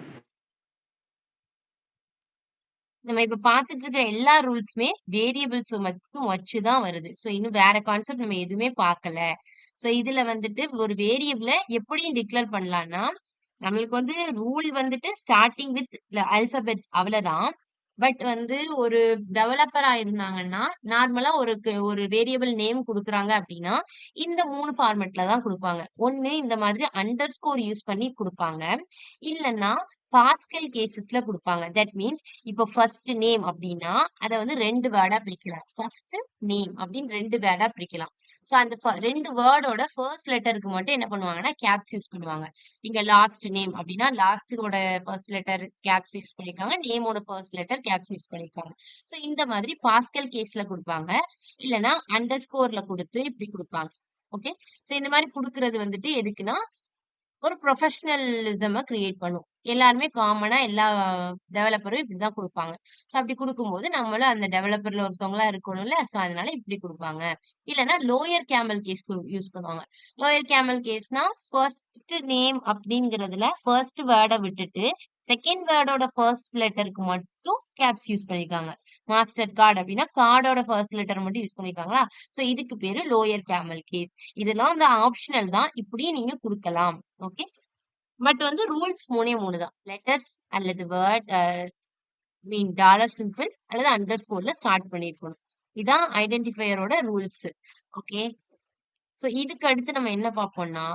நம்ம இப்ப பார்த்துட்டு இருக்கிற எல்லா ரூல்ஸுமே வேரியபிள்ஸ் மட்டும் வச்சு தான் வருது. சோ இன்னும் வேற கான்செப்ட் நம்ம எதுவுமே பார்க்கல. சோ இதுல வந்துட்டு ஒரு வேரியபிள எப்படியும் டிக்ளேர் பண்ணலாம்னா, நம்மளுக்கு வந்து ரூல் வந்துட்டு ஸ்டார்ட்டிங் வித் அல்பபெட்ஸ் அவ்வளவுதான். பட் வந்து ஒரு டெவலப்பரா இருந்தாங்கன்னா, நார்மலா ஒரு வேரியபிள் நேம் குடுக்குறாங்க அப்படின்னா, இந்த 3 ஃபார்மேட்ல தான் குடுப்பாங்க. ஒண்ணு இந்த மாதிரி அண்டர் ஸ்கோர் யூஸ் பண்ணி குடுப்பாங்க. இல்லன்னா பாஸ்கல் கேஸஸ்ல குடுப்பாங்க. தட் மீன்ஸ் இப்ப ஃபர்ஸ்ட் நேம் அப்டின்னா, அத வந்து 2 வேர்டா பிரிக்கலாம். ஃபர்ஸ்ட் நேம் அப்டின்னு 2 வேர்டா பிரிக்கலாம். சோ அந்த 2 வேர்டோட ஃபர்ஸ்ட் லெட்டருக்கு மட்டும் என்ன பண்ணுவாங்கன்னா, கேப்ஸ் யூஸ் பண்ணுவாங்க. இங்க லாஸ்ட் நேம் அப்டின்னா, லாஸ்ட்டோட ஃபர்ஸ்ட் லெட்டர் கேப்ஸ் யூஸ் பண்ணிருக்காங்க. நேமோட ஃபர்ஸ்ட் லெட்டர் கேப்ஸ் யூஸ் பண்ணிருக்காங்க. சோ இந்த மாதிரி பாஸ்கல் கேஸ்ல குடுப்பாங்க. இல்லன்னா அண்டர் ஸ்கோர்ல குடுத்து இப்டி குடுப்பாங்க. ஓகே. சோ இந்த மாரி குடுக்குறது வந்துட்டு எதுக்குன்னா, ஒரு ப்ரொஃபஷனலிசம கிரியேட் பண்ணும். எல்லாருமே காமனா எல்லா டெவலப்பரும் இப்படிதான் குடுப்பாங்க. சோ அப்படி குடுக்கும்போது நம்மளும் அந்த டெவலப்பர்ல ஒருத்தவங்களா இருக்கணும்ல. சோ அதனால இப்படி குடுப்பாங்க. இல்லன்னா லோயர் கேமல் கேஸ் யூஸ் பண்ணுவாங்க. லோயர் கேமல் கேஸ்னா ஃபர்ஸ்ட் நேம் அப்படிங்கிறதுல ஃபர்ஸ்ட் வேர்ட விட்டுட்டு செகண்ட் வேர்டோட ஃபர்ஸ்ட் லெட்டருக்கு மட்டும் கேப்ஸ் யூஸ் பண்ணிருக்காங்க. மாஸ்டர் கார்டு அப்படின்னா கார்டோட ஃபர்ஸ்ட் லெட்டர் மட்டும் யூஸ் பண்ணிருக்காங்களா? சோ இதுக்கு பேரு லோயர் கேமல் கேஸ். இதெல்லாம் வந்து ஆப்ஷனல் தான். இப்படியே நீங்க குடுக்கலாம். ஓகே. பட் வந்து ரூல்ஸ் 3 தான். லெட்டர்ஸ் அல்லது வேர்ட் டாலர் சிம்பிள் அல்லது அண்டர் ஸ்கோர்ல ஸ்டார்ட் பண்ணிருக்கணும். இதான் ஐடென்டிஃபையரோட ரூல்ஸ். ஓகே. சோ இதுக்கு அடுத்து நம்ம என்ன பார்ப்போம்னா,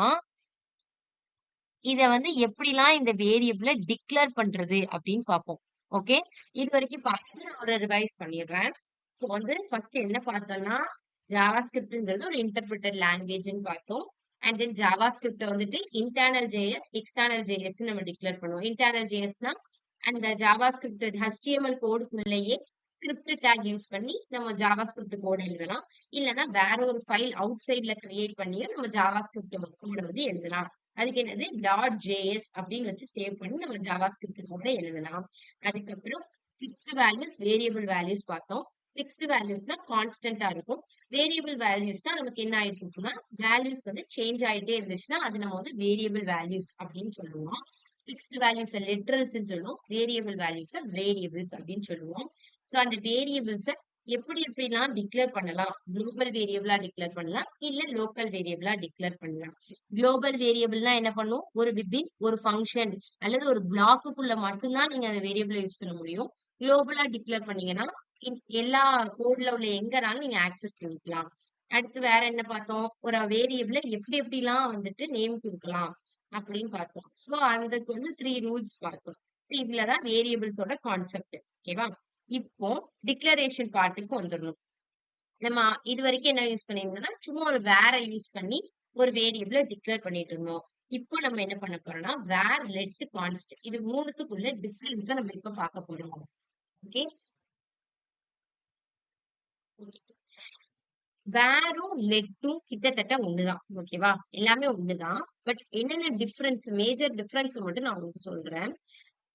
இத வந்து எப்படிலாம் இந்த வேரியபிள டிக்ளேர் பண்றது அப்படின்னு பார்ப்போம். ஓகே. இது வரைக்கும் பார்த்துட்டு நான் ஒரு ரிவைஸ் பண்ணிடுறேன். சோ வந்து ஃபர்ஸ்ட் என்ன பார்த்தோம்னா, ஜாவா ஸ்கிரிப்ட்ங்கிறது ஒரு இன்டர்பிரிட்டட் லாங்குவேஜ்ன்னு பார்த்தோம். அண்ட் தென் ஜாவா ஸ்கிரிப்ட் வந்துட்டு இன்டர்னல் ஜேஎஸ், எக்ஸ்டர்னல் ஜேஎஸ் நம்ம டிக்ளேர் பண்ணுவோம். இன்டர்னல் ஜேஎஸ்னா அந்த ஜாவா ஸ்கிரிப்ட் HTML கோடுக்குள்ளேயே ஸ்கிரிப்ட் டேக் யூஸ் பண்ணி நம்ம ஜாவா ஸ்கிரிப்ட் கோட் எழுதலாம். இல்லன்னா வேற ஒரு ஃபைல் அவுட் சைட்ல கிரியேட் பண்ணியும் நம்ம ஜாவா ஸ்கிரிப்ட் கோட வந்து எழுதலாம். அதுக்கு என்னது .js அப்படின்னு வச்சு சேவ் பண்ணி நம்ம ஜாவா ஸ்கிரிப்ட் கோட எழுதலாம். அதுக்கப்புறம் ஃபிக்ஸ்ட் வேல்யூஸ், வேரியபிள் வேல்யூஸ் பார்த்தோம். ஃபிக்ஸ்டு வேல்யூஸ்னா கான்ஸ்டன்டா இருக்கும். வேரியபிள் வேல்யூஸ்னா நமக்கு என்ன ஆயிட்டு இருக்குன்னா வேல்யூஸ் வந்து சேஞ்ச் ஆயிட்டே இருந்துச்சுன்னா அது நம்ம வந்து வேரியபிள் வேல்யூஸ் அப்படின்னு சொல்லுவோம். ஃபிக்ஸ்டு வேல்யூஸ் லிட்ரல்ஸ் சொல்லுவோம். வேரியபிள் வேல்யூஸ் வேரியபிள்ஸ் அப்படின்னு சொல்லுவோம். சோ அந்த வேரியபிள்ஸ எப்படி எப்படிலாம் டிக்ளேர் பண்ணலாம்? குளோபல் வேரியபிளா டிக்ளேர் பண்ணலாம், இல்ல லோக்கல் வேரியபிளா டிக்ளேர் பண்ணலாம். குளோபல் வேரியபிள்னா என்ன பண்ணும்? ஒரு வித்தின் ஒரு ஃபங்க்ஷன் அல்லது ஒரு பிளாக்குக்குள்ள மட்டும்தான் நீங்க அந்த வேரியபிளை யூஸ் பண்ண முடியும். குளோபலா டிக்ளேர் பண்ணீங்கன்னா எல்லா கோட்ல உள்ள எங்கனாலும் நீங்க ஆக்சஸ் பண்ணிக்கலாம். அடுத்து வேற என்ன பார்த்தோம்? ஒரு வேரியபிள எப்படி எப்படிலாம் வந்துட்டு நேம் கொடுக்கலாம் அப்படின்னு பார்த்தோம். சோ அதுக்கு வந்து 3 ரூல்ஸ் பார்த்தோம். சோ இதுலதான் வேரியபிள்ஸோட கான்செப்ட். ஓகேவா? இப்போ டிக்ளரேஷன் பார்ட்டுக்கு வந்துடணும். நம்ம இது வரைக்கும் என்ன யூஸ் பண்ணிருந்தோம்னா சும்மா ஒரு வேரை யூஸ் பண்ணி ஒரு வேரியபிள டிக்ளேர் பண்ணிட்டு இருந்தோம். இப்போ நம்ம என்ன பண்ண போறோம்னா வேர் லெட் கான்ஸ்ட் இது மூணுத்துக்குள்ள டிஃபரன்ஸ் நம்ம இப்ப பார்க்க போறோம். ஓகே, வேரும் லெட்டும் கிட்டத்தட்ட ஒண்ணுதான். ஓகேவா? எல்லாமே ஒண்ணுதான். பட் என்னென்ன டிஃபரன்ஸ், மேஜர் டிஃபரன்ஸ் மட்டும் நான் உங்களுக்கு சொல்றேன்.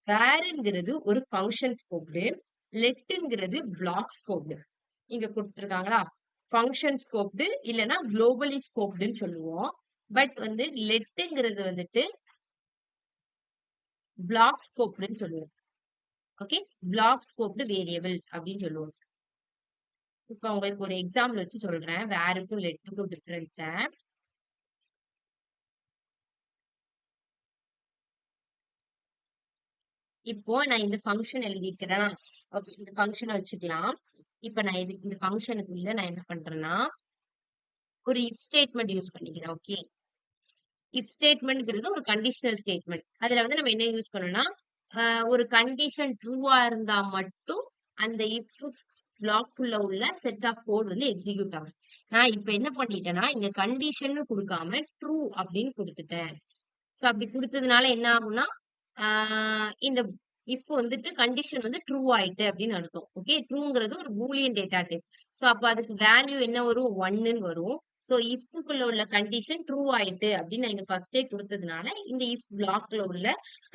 வேர்ங்கிறது ஒரு ஃபங்க்ஷன் ஸ்கோப்டு, லெட்ங்கிறது பிளாக் ஸ்கோப்டு. இங்க கொடுத்துருக்காங்களா? ஃபங்க்ஷன் ஸ்கோப்டு இல்லைன்னா குளோபலி ஸ்கோப்டுன்னு சொல்லுவோம். பட் வந்து லெட்ங்கிறது வந்துட்டு பிளாக் ஸ்கோப்டுன்னு சொல்லுவோம். ஓகே, பிளாக் ஸ்கோப்டு வேரியபிள்ஸ் அப்படின்னு சொல்லுவோம். இப்ப உங்களுக்கு ஒரு எக்ஸாம்பிள் வச்சு சொல்றேன் வேருக்கும் லெட்டுக்கும் டிஃபரன்ஸ. இப்போ நான் இந்த ஃபங்க்ஷன் எழுதிக்கிறேன். ஓகே, இந்த ஃபங்க்ஷனை வச்சுக்கலாம். இப்ப நான் இந்த ஃபங்க்ஷனுக்குள்ள நான் என்ன பண்றேன்னா ஒரு இஃப் ஸ்டேட்மெண்ட் யூஸ் பண்ணிக்கிறேன். ஓகே, இஃப் ஸ்டேட்மெண்ட்ங்கிறது ஒரு கண்டிஷனல் ஸ்டேட்மெண்ட். அதுல வந்து நம்ம என்ன யூஸ் பண்ணோம்னா ஒரு கண்டிஷன் ட்ரூவா இருந்தா மட்டும் அந்த இஃப் பிளாக்குள்ள உள்ள செட் ஆஃப் கோட் வந்து எக்ஸிக்யூட் ஆகும். நான் இப்ப என்ன பண்ணிட்டேன்னா இங்க கண்டிஷன் கொடுக்காம ட்ரூ அப்படின்னு கொடுத்துட்டேன். சோ அப்படி கொடுத்ததுனால என்ன ஆகும்னா இந்த இஃப் வந்துட்டு கண்டிஷன் வந்து ட்ரூ ஆயிட்டு அப்படின்னு அர்த்தம். ஓகே, ட்ரூங்கிறது ஒரு பூலியன் டேட்டா டைப். சோ அப்ப அதுக்கு வேல்யூ என்ன வரும்? 1ன்னு வரும். சோ இஃப்க்குள்ள உள்ள கண்டிஷன் ட்ரூ ஆயிட்டு அப்படின்னு நான் இங்க ஃபர்ஸ்டே கொடுத்ததுனால இந்த இஃப் பிளாக்ல உள்ள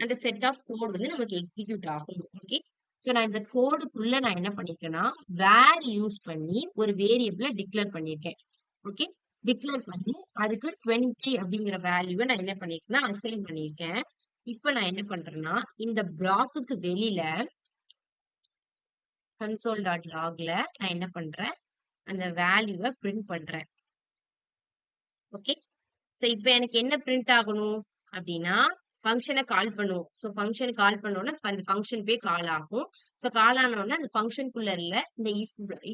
அந்த செட் ஆஃப் கோட் வந்து நமக்கு எக்ஸிக்யூட் ஆகும். ஓகே, சோ நான் இந்த கோடுக்குள்ள நான் என்ன பண்ணிருக்கேன்னா வேர் யூஸ் பண்ணி ஒரு வேரியபிள டிக்ளேர் பண்ணிருக்கேன். ஓகே, டிக்ளேர் பண்ணி அதுக்கு 20 அப்படிங்கிற வேல்யூவை நான் என்ன பண்ணிருக்கேன்னா அசைன் பண்ணிருக்கேன். இப்ப நான் என்ன பண்றேன்னா இந்த பிளாக்குக்கு வெளியில console.logல நான் என்ன பண்றேன் அந்த வேல்யூவை பிரிண்ட் பண்றேன். ஓகே, சோ இப்ப எனக்கு என்ன பிரிண்ட் ஆகணும் அப்படின்னா ஃபங்க்ஷனை கால் பண்ணுவோம். சோ ஃபங்க்ஷன் கால் பண்ணோம்னா அந்த ஃபங்க்ஷன் போய் கால் ஆகும். சோ கால் ஆனோடனே அந்த ஃபங்க்ஷனுக்குள்ள இல்ல இந்த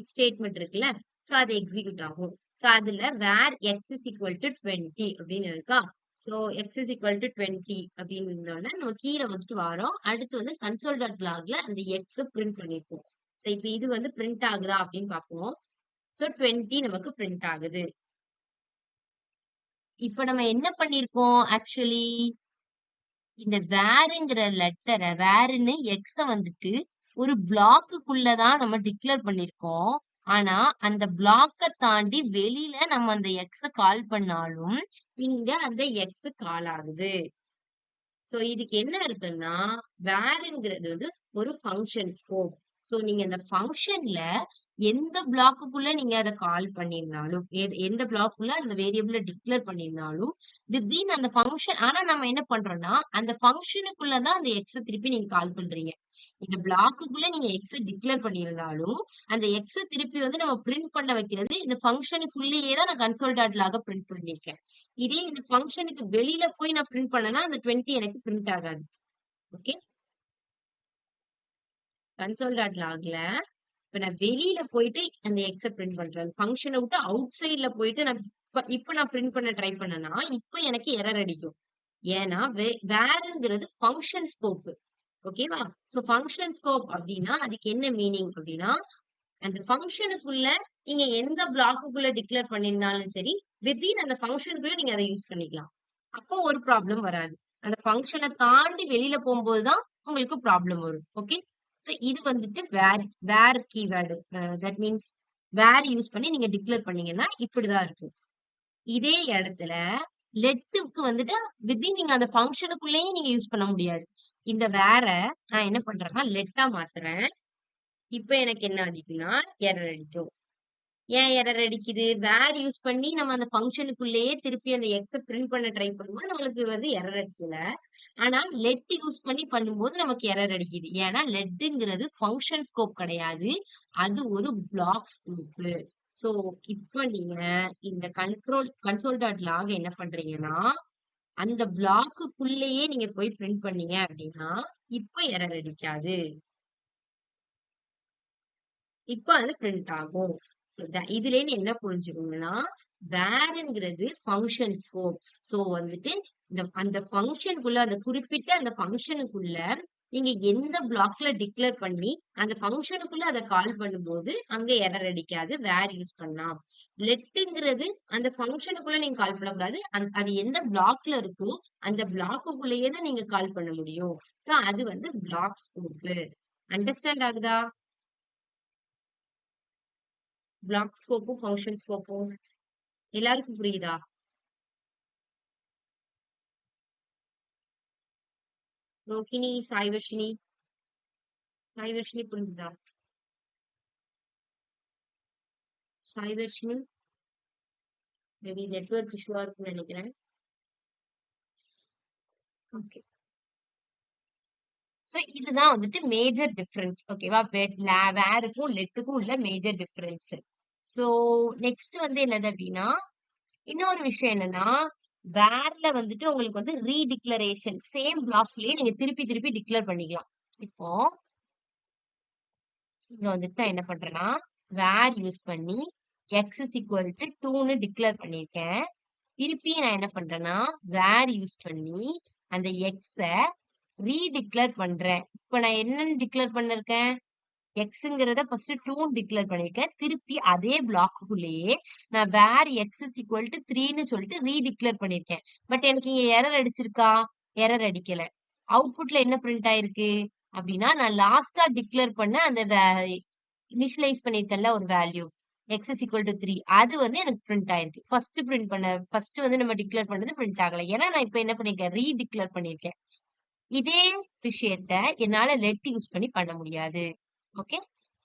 இஃப் ஸ்டேட்மெண்ட் இருக்குல்ல, சோ அது எக்ஸிக்யூட் ஆகும். சோ அதுல வேர் எக்ஸ் இஸ் ஈக்குவல் டு 20 அப்படின்னு இருக்கா. So X is equal to 20 அப்படின்னு இருந்தோடனே நம்ம கீழே வந்துட்டு வரோம். அடுத்து வந்து console.logல அந்த எக்ஸ் பிரிண்ட் பண்ணிருப்போம். சோ இப்ப இது வந்து பிரிண்ட் ஆகுதா அப்படின்னு பார்ப்போம். சோ 20 நமக்கு பிரிண்ட் ஆகுது. இப்ப நம்ம என்ன பண்ணிருக்கோம் ஆக்சுவலி இந்த வேர்ங்கிற லெட்டரை வேர்ன்னு எக்ஸ வந்துட்டு ஒரு பிளாக்குக்குள்ளதான் நம்ம டிக்ளேர் பண்ணிருக்கோம். ஆனா அந்த பிளாக்க தாண்டி வெளியில நம்ம அந்த எக்ஸ கால் பண்ணாலும் இங்க அந்த எக்ஸ் கால் ஆகுது. சோ இதுக்கு என்ன இருக்குன்னா வேர்ங்கிறது வந்து ஒரு ஃபங்க்ஷன் ஸ்கோப். சோ நீங்க இந்த ஃபங்க்ஷன்ல எந்த பிளாக்குக்குள்ள நீங்க அதை கால் பண்ணிருந்தாலும் எந்த பிளாக்குள்ள அந்த வேரியபிள டிக்ளேர் பண்ணிருந்தாலும் வித்தின் அந்த ஃபங்க்ஷன். ஆனா நம்ம என்ன பண்றோம்னா அந்த ஃபங்க்ஷனுக்குள்ளதான் அந்த எக்ஸ திருப்பி நீங்க கால் பண்றீங்க. இந்த பிளாக்குக்குள்ள நீங்க எக்ஸ டிக்ளேர் பண்ணியிருந்தாலும் அந்த எக்ஸ திருப்பி வந்து நம்ம பிரிண்ட் பண்ண வைக்கிறது இந்த ஃபங்க்ஷனுக்குள்ளேயே தான் நான் console.log பிரிண்ட் பண்ணிருக்கேன். இதே இந்த ஃபங்க்ஷனுக்கு வெளியில போய் நான் பிரிண்ட் பண்ணேன்னா அந்த 20 எனக்கு பிரிண்ட் ஆகாது. ஓகே, console.logல இப்ப நான் வெளியில போயிட்டு அந்த எக்ஸ பிரிண்ட் பண்றேன். ஃபங்க்ஷனை விட்டு அவுட் சைட்ல போயிட்டு நான் இப்ப நான் பிரிண்ட் பண்ண ட்ரை பண்ணேன்னா இப்ப எனக்கு எரர் அடிக்கும். ஏன்னா வேர்ங்கிறது ஃபங்க்ஷன் ஸ்கோப். ஓகேவா? சோ ஃபங்க்ஷன் ஸ்கோப் அப்படின்னா அதுக்கு என்ன மீனிங் அப்படின்னா அந்த ஃபங்க்ஷனுக்குள்ள நீங்க எந்த பிளாக்குக்குள்ள டிக்ளேர் பண்ணிருந்தாலும் சரி வித்தின் அந்த ஃபங்க்ஷனுக்குள்ள நீங்க அதை யூஸ் பண்ணிக்கலாம். அப்போ ஒரு ப்ராப்ளம் வராது. அந்த ஃபங்க்ஷனை தாண்டி வெளியில போகும்போதுதான் உங்களுக்கு ப்ராப்ளம் வரும். ஓகே, சோ இது வந்துட்டு var keyword. That means var use பண்ணி நீங்க டிக்ளேர் பண்ணீங்கன்னா இப்படிதான் இருக்கும். இதே இடத்துல லெட்டுக்கு வந்துட்டு வித்தின் நீங்க அந்த ஃபங்க்ஷனுக்குள்ளேயே நீங்க யூஸ் பண்ண முடியாது. இந்த வேற நான் என்ன பண்றேன்னா லெட்டா மாத்துறேன். இப்ப எனக்கு என்ன அடிக்கும்னா எரர் அடிக்கும். ஏன் எரர் அடிக்குது? வேர் யூஸ் பண்ணி நம்ம அந்த ஃபங்ஷனுக்குள்ளேயே திருப்பி அந்த எக்ஸ பிரிண்ட் பண்ண ட்ரை பண்ணும்போது நம்மளுக்கு வந்து எரர் அடிக்கல. ஆனா லெட் யூஸ் பண்ணி பண்ணும்போது நமக்கு எரர் அடிக்குது. ஏன்னா லெட்ங்கிறது ஃபங்ஷன் ஸ்கோப் கிடையாது. அது ஒரு பிளாக் ஸ்கோப்பு. சோ இப்ப நீங்க இந்த கன்சோல் டாட் லாக் என்ன பண்றீங்கன்னா, அந்த பிளாக்குக்குள்ளேயே நீங்க போய் பிரிண்ட் பண்ணீங்க அப்படின்னா, இப்ப எரர் அடிக்காது. இப்ப அது பிரிண்ட் ஆகும். சோ இதுலேருந்து என்ன புரிஞ்சுக்கணும்னா, வேர்ங்கிறது ஃபங்ஷன் ஸ்கோப். சோ வந்துட்டு அந்த ஃபங்ஷனுக்குள்ள அந்த குறிப்பிட்ட அந்த ஃபங்ஷனுக்குள்ள நீங்க எந்த பிளாக்ல டிக்ளேர் பண்ணி அந்த ஃபங்ஷனுக்குள்ள அத கால் பண்ணும்போது அங்க எரர் அடிக்காது வேர் யூஸ் பண்ணா. லெட்ங்கிறது அந்த ஃபங்ஷனுக்குள்ள நீங்க கால் பண்ணக்கூடாது. அது எந்த பிளாக்ல இருக்கோ அந்த பிளாக்குக்குள்ளேயே தான் நீங்க கால் பண்ண முடியும். சோ அது வந்து பிளாக் ஸ்கோப். அண்டர்ஸ்டாண்ட் ஆகுதா? பிளாக் ஸ்கோப்பும், ஃபங்ஷன் ஸ்கோப்பும் எல்லாருக்கும் புரியுதா? ரோகிணி, சாய்வர்ஷினி புரிஞ்சுதா? சாய்வர்ஷினி மேபி நெட்வொர்க் இஷ்யூவா இருக்கும்னு நினைக்கிறேன். ஓகே. சோ இதுதான் வந்துட்டு மேஜர் டிஃபரன்ஸ். ஓகேவா? வேருக்கும் லெட்டுக்கும் உள்ள மேஜர் டிஃபரன்ஸ். சோ நெக்ஸ்ட் வந்து என்னது அப்படின்னா, இன்னொரு விஷயம் என்னன்னா, வேர்ல வந்துட்டு உங்களுக்கு வந்து ரீடிக்ளரேஷன் சேம் பிளாக்ஸ்லயே நீங்க திருப்பி திருப்பி டிக்ளேர் பண்ணிக்கலாம். இப்போ இங்க வந்துட்டு நான் என்ன பண்றேன்னா, வேர் யூஸ் பண்ணி எக்ஸ் இஸ் ஈக்குவல் டு 2ன்னு டிக்ளேர் பண்ணியிருக்கேன். திருப்பி நான் என்ன பண்றேன்னா, வேர் யூஸ் பண்ணி அந்த எக்ஸ ரீடிக்ளேர் பண்றேன். இப்ப நான் என்னன்னு டிக்ளேர் பண்ணிருக்கேன்? எக்ஸ்ங்கிறத ஃபர்ஸ்ட் 2ன்னு டிக்ளேர் பண்ணிருக்கேன். திருப்பி அதே பிளாக்குள்ளேயே நான் வேர் எக்ஸ் இஸ் ஈக்குவல் டு 3ன்னு சொல்லிட்டு ரீடிக்ளேர் பண்ணிருக்கேன். பட் எனக்கு இங்க எரர் அடிச்சிருக்கா? எரர் அடிக்கல. அவுட்புட்ல என்ன பிரிண்ட் ஆயிருக்கு? அப்படின்னா நான் லாஸ்டா டிக்ளேர் பண்ண அந்த இனிஷியலைஸ் பண்ணிருக்கேன்ல ஒரு value X is equal to 3 அது வந்து எனக்கு பிரிண்ட் ஆயிருக்கு. ஃபர்ஸ்ட் வந்து நம்ம டிக்ளேர் பண்ணது பிரிண்ட் ஆகல. ஏன்னா நான் இப்ப என்ன பண்ணிருக்கேன்? ரீடிக்ளேர் பண்ணிருக்கேன். இதே விஷயத்த என்னால லெட் யூஸ் பண்ணி பண்ண முடியாது. ஓகே.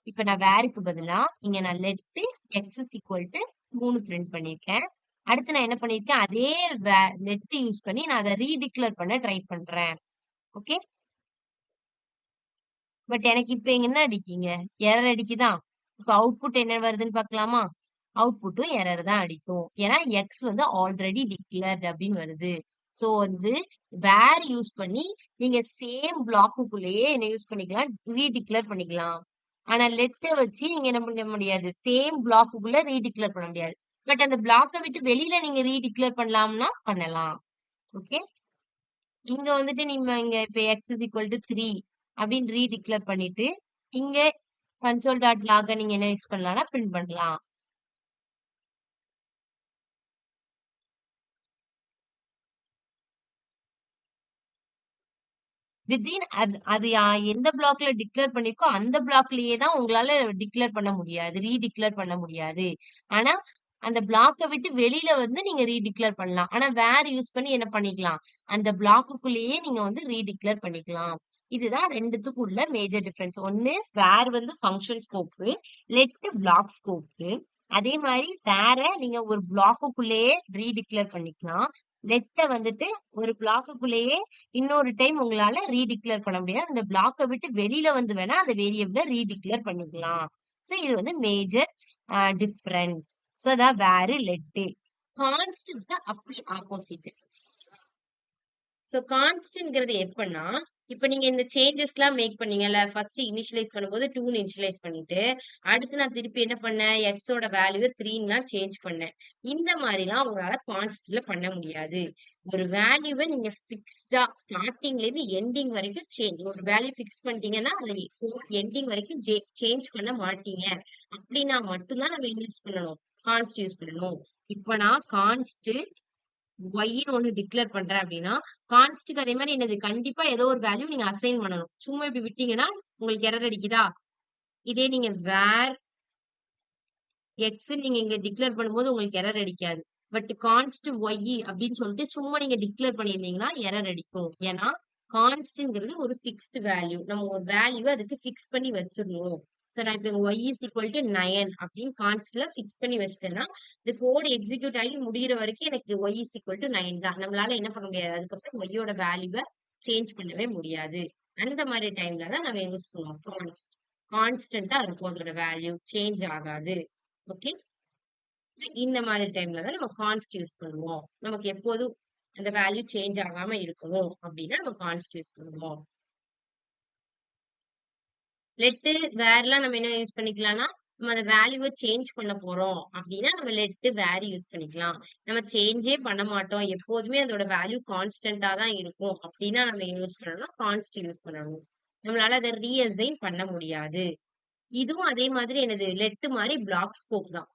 இப்ப நான் வேருக்கு பதிலா இங்க நான் let X is equal to 3 print பண்ணிருக்கேன். அடுத்து நான் என்ன பண்ணிருக்கேன்? அதே லெட் யூஸ் பண்ணி நான் அதை ரீடிக்ளேர் பண்ண ட்ரை பண்றேன். ஓகே. பட் எனக்கு இப்ப இங்க என்ன அடிக்கீங்க? எரர் அடிக்குதா? இப்ப அவுட்புட் என்ன வருதுன்னு பார்க்கலாமா? அவுட்புட்டும் எரர் தான் அடிக்கும். ஏன்னா எக்ஸ் வந்து ஆல்ரெடி டிக்ளேர்ட் அப்படின்னு வருது. சோ வந்து வேர் யூஸ் பண்ணி நீங்க சேம் பிளாக்குக்குள்ளேயே என்ன யூஸ் பண்ணிக்கலாம்? ரீடிக்ளேர் பண்ணிக்கலாம். ஆனா லெட்ட வச்சு நீங்க என்ன பண்ண முடியாது? சேம் பிளாக்குக்குள்ள ரீடிக்ளேர் பண்ண முடியாது. பட் அந்த பிளாக்க விட்டு வெளியில நீங்க ரீடிக்ளேர் பண்ணலாம்னா பண்ணலாம். ஓகே. இங்க வந்துட்டு நீங்க இங்க இப்ப எக்ஸ் இஸ் ஈக்குவல் டு 3 அப்படின்னு ரீடிக்ளேர் பண்ணிட்டு இங்க கன்சோல் டாட் லாக நீங்க என்ன யூஸ் பண்ணலாம்னா பிரிண்ட் பண்ணலாம். வித்தின் அது எந்த பிளாக்ல டிக்ளேர் பண்ணிருக்கோ அந்த பிளாக்லயே தான் உங்களால டிக்ளேர் பண்ண முடியாது. ரீடிக்ளேர் பண்ண முடியாது. ஆனா அந்த பிளாக்க விட்டு வெளியில வந்து நீங்க ரீடிக்ளேர் பண்ணலாம். ஆனா வேர் யூஸ் பண்ணி என்ன பண்ணிக்கலாம்? அந்த பிளாக்குக்குள்ளேயே நீங்க வந்து ரீடிக்ளேர் பண்ணிக்கலாம். இதுதான் 2த்துக்கும் உள்ள மேஜர் டிஃபரன்ஸ். ஒண்ணு வேர் வந்து function scope, let block scope. அதே மாதிரி வேற நீங்க ஒரு பிளாக்குக்குள்ளேயே ரீடிக்ளேர் பண்ணிக்கலாம். லெட்ட வந்துட்டு ஒரு பிளாக்குக்குள்ளேயே இன்னொரு டைம் உங்களால ரீடிக்ளேர் பண்ண முடியாது. அந்த பிளாக்க விட்டு வெளியில வந்து வேணா அந்த வேரியபிள ரீடிக்ளேர் பண்ணிக்கலாம். சோ இது வந்து மேஜர் டிஃபரன்ஸ். சோ அதான் வேர் லெட்டு. கான்ஸ்ட் இஸ் த அப்படி ஆப்போசிட். சோ கான்ஸ்ட்ங்கிறது எப்படின்னா, இப்ப நீங்க இந்த சேஞ்சஸ்லாம் மேக் பண்ணீங்கல்ல, ஃபர்ஸ்ட் இனிஷியலைஸ் பண்ணும்போது 2ன்னு இனிஷியலைஸ் பண்ணிட்டு, அடுத்து நான் திருப்பி என்ன பண்ணேன்? எக்ஸ் ஓட வேல்யூவ 3ன்னுலாம் சேஞ்ச் பண்ணேன். இந்த மாரிலாம் உங்களால கான்ஸ்ட்ல பண்ண முடியாது. ஒரு வேல்யூவ நீங்க ஃபிக்ஸ்டா ஸ்டார்ட்டிங்ல இருந்து எண்டிங் வரைக்கும் ஒரு வேல்யூ ஃபிக்ஸ் பண்ணிட்டீங்கன்னா, அத எண்டிங் வரைக்கும் சேஞ்ச் பண்ண மாட்டீங்க. அப்படின்னா மட்டும் தான் நம்ம யூஸ் பண்ணணும். கான்ஸ்ட் யூஸ் பண்ணணும். இப்ப நான் கான்ஸ்ட் ஒய்ன்னு ஒண்ணு டிக்ளேர் பண்றேன் அப்படின்னா, கான்ஸ்ட்க்கு அதே மாரி என்னது கண்டிப்பா ஏதோ ஒரு வேல்யூ நீங்க அசைன் பண்ணணும். சும்மா இப்படி விட்டீங்கன்னா, உங்களுக்கு எரர் அடிக்குதா? இதே நீங்க வேர் எக்ஸ்ன்னு நீங்க இங்க டிக்ளேர் பண்ணும்போது உங்களுக்கு எரர் அடிக்காது. பட் கான்ஸ்ட் ஒய் அப்படின்னு சொல்லிட்டு சும்மா நீங்க டிக்ளேர் பண்ணியிருந்தீங்கன்னா எரர் அடிக்கும். ஏன்னா கான்ஸ்ட்ங்கிறது ஒரு ஃபிக்ஸ்ட் வேல்யூ. நம்ம ஒரு வேல்யூவ அதுக்கு ஃபிக்ஸ் பண்ணி வச்சிரணும். சோ நான் இப்ப y இஸ் ஈக்குவல் டு 9 அப்படின்னு கான்ஸ்ட்ல ஃபிக்ஸ் பண்ணி வச்சிட்டேன்னா இந்த கோட் எக்ஸிக்யூட் ஆகி முடியிற வரைக்கும் எனக்கு y இஸ் ஈக்குவல் டு 9 தான். நம்மளால என்ன பண்ண முடியாது, அதுக்கப்புறம் y யோட வேல்யூவை சேஞ்ச் பண்ணவே முடியாது. அந்த மாதிரி டைம்ல தான் நம்ம யூஸ் பண்ணுவோம். கான்ஸ்டன்டா இருக்கும் அதோட வேல்யூ, சேஞ்ச் ஆகாது. ஓகே, இந்த மாதிரி டைம்ல தான் நம்ம கான்ஸ்ட் யூஸ் பண்ணுவோம். நமக்கு எப்போதும் அந்த வேல்யூ சேஞ்ச் ஆகாம இருக்கணும் அப்படின்னா நம்ம கான்ஸ்ட் யூஸ் பண்ணுவோம். லெட்டு வேர்லாம் நம்ம என்ன யூஸ் பண்ணிக்கலாம்னா, நம்ம அந்த வேல்யூவை சேஞ்ச் பண்ண போறோம் அப்படின்னா நம்ம லெட்டு வேர் யூஸ் பண்ணிக்கலாம். நம்ம சேஞ்சே பண்ண மாட்டோம், எப்போதுமே அதோட வேல்யூ கான்ஸ்டன்டா தான் இருக்கும் அப்படின்னா நம்ம யூஸ் பண்ணணும், கான்ஸ்ட் யூஸ் பண்ணணும். நம்மளால அதை ரீஅசைன் பண்ண முடியாது. இதுவும் அதே மாதிரி என்னது, லெட்டு மாதிரி பிளாக் ஸ்கோப் தான்.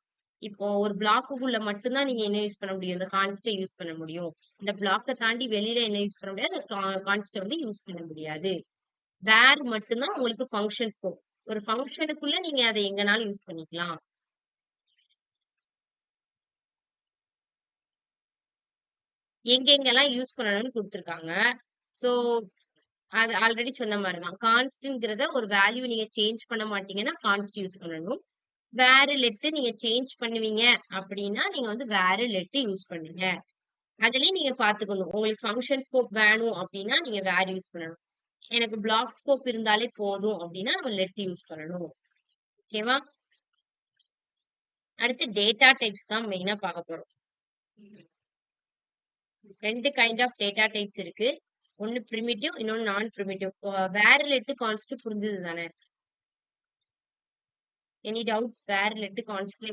இப்போ ஒரு பிளாக்குக்குள்ள மட்டும்தான் நீங்க என்ன யூஸ் பண்ண முடியும், இந்த கான்ஸ்டை யூஸ் பண்ண முடியும். இந்த பிளாக்கை தாண்டி வெளியில என்ன யூஸ் பண்ண முடியாது, கான்ஸ்டை வந்து யூஸ் பண்ண முடியாது. வேர் மட்டும்தான் உங்களுக்கு ஃபங்க்ஷன் ஸ்கோப். ஒரு ஃபங்க்ஷனுக்குள்ள நீங்க அதை எங்கனாலும் யூஸ் பண்ணிக்கலாம். எங்கெங்கெல்லாம் யூஸ் பண்ணணும்னு கொடுத்துருக்காங்க. சோ அது ஆல்ரெடி சொன்ன மாதிரிதான். கான்ஸ்ட்ங்கிறத ஒரு வேல்யூ நீங்க சேஞ்ச் பண்ண மாட்டீங்கன்னா கான்ஸ்ட் யூஸ் பண்ணணும். வேற லெட்டு நீங்க சேஞ்ச் பண்ணுவீங்க அப்படின்னா நீங்க வந்து வேற லெட்டு யூஸ் பண்ணுங்க. அதுலயும் நீங்க பாத்துக்கணும், உங்களுக்கு ஃபங்க்ஷன் ஸ்கோப் வேணும் அப்படின்னா நீங்க வேர் யூஸ் பண்ணணும். எனக்கு பிளாக் ஸ்கோப் இருந்தாலே போதும் அப்படின்னா நம்ம லெட் யூஸ் பண்ணணும். ஓகேவா? அடுத்து டேட்டா டைப்ஸ் தான் மெயினா பார்க்க போறோம். ரெண்டு கைண்ட் ஆஃப் டேட்டா டைப்ஸ் இருக்கு. ஒன்னு பிரிமிட்டிவ், இன்னொன்னு நான் பிரிமிட்டிவ். வேற லெட் கான்ஸ்ட் புரிஞ்சது தானே? Any doubts? வேற லெட் கான்ஸ்ட்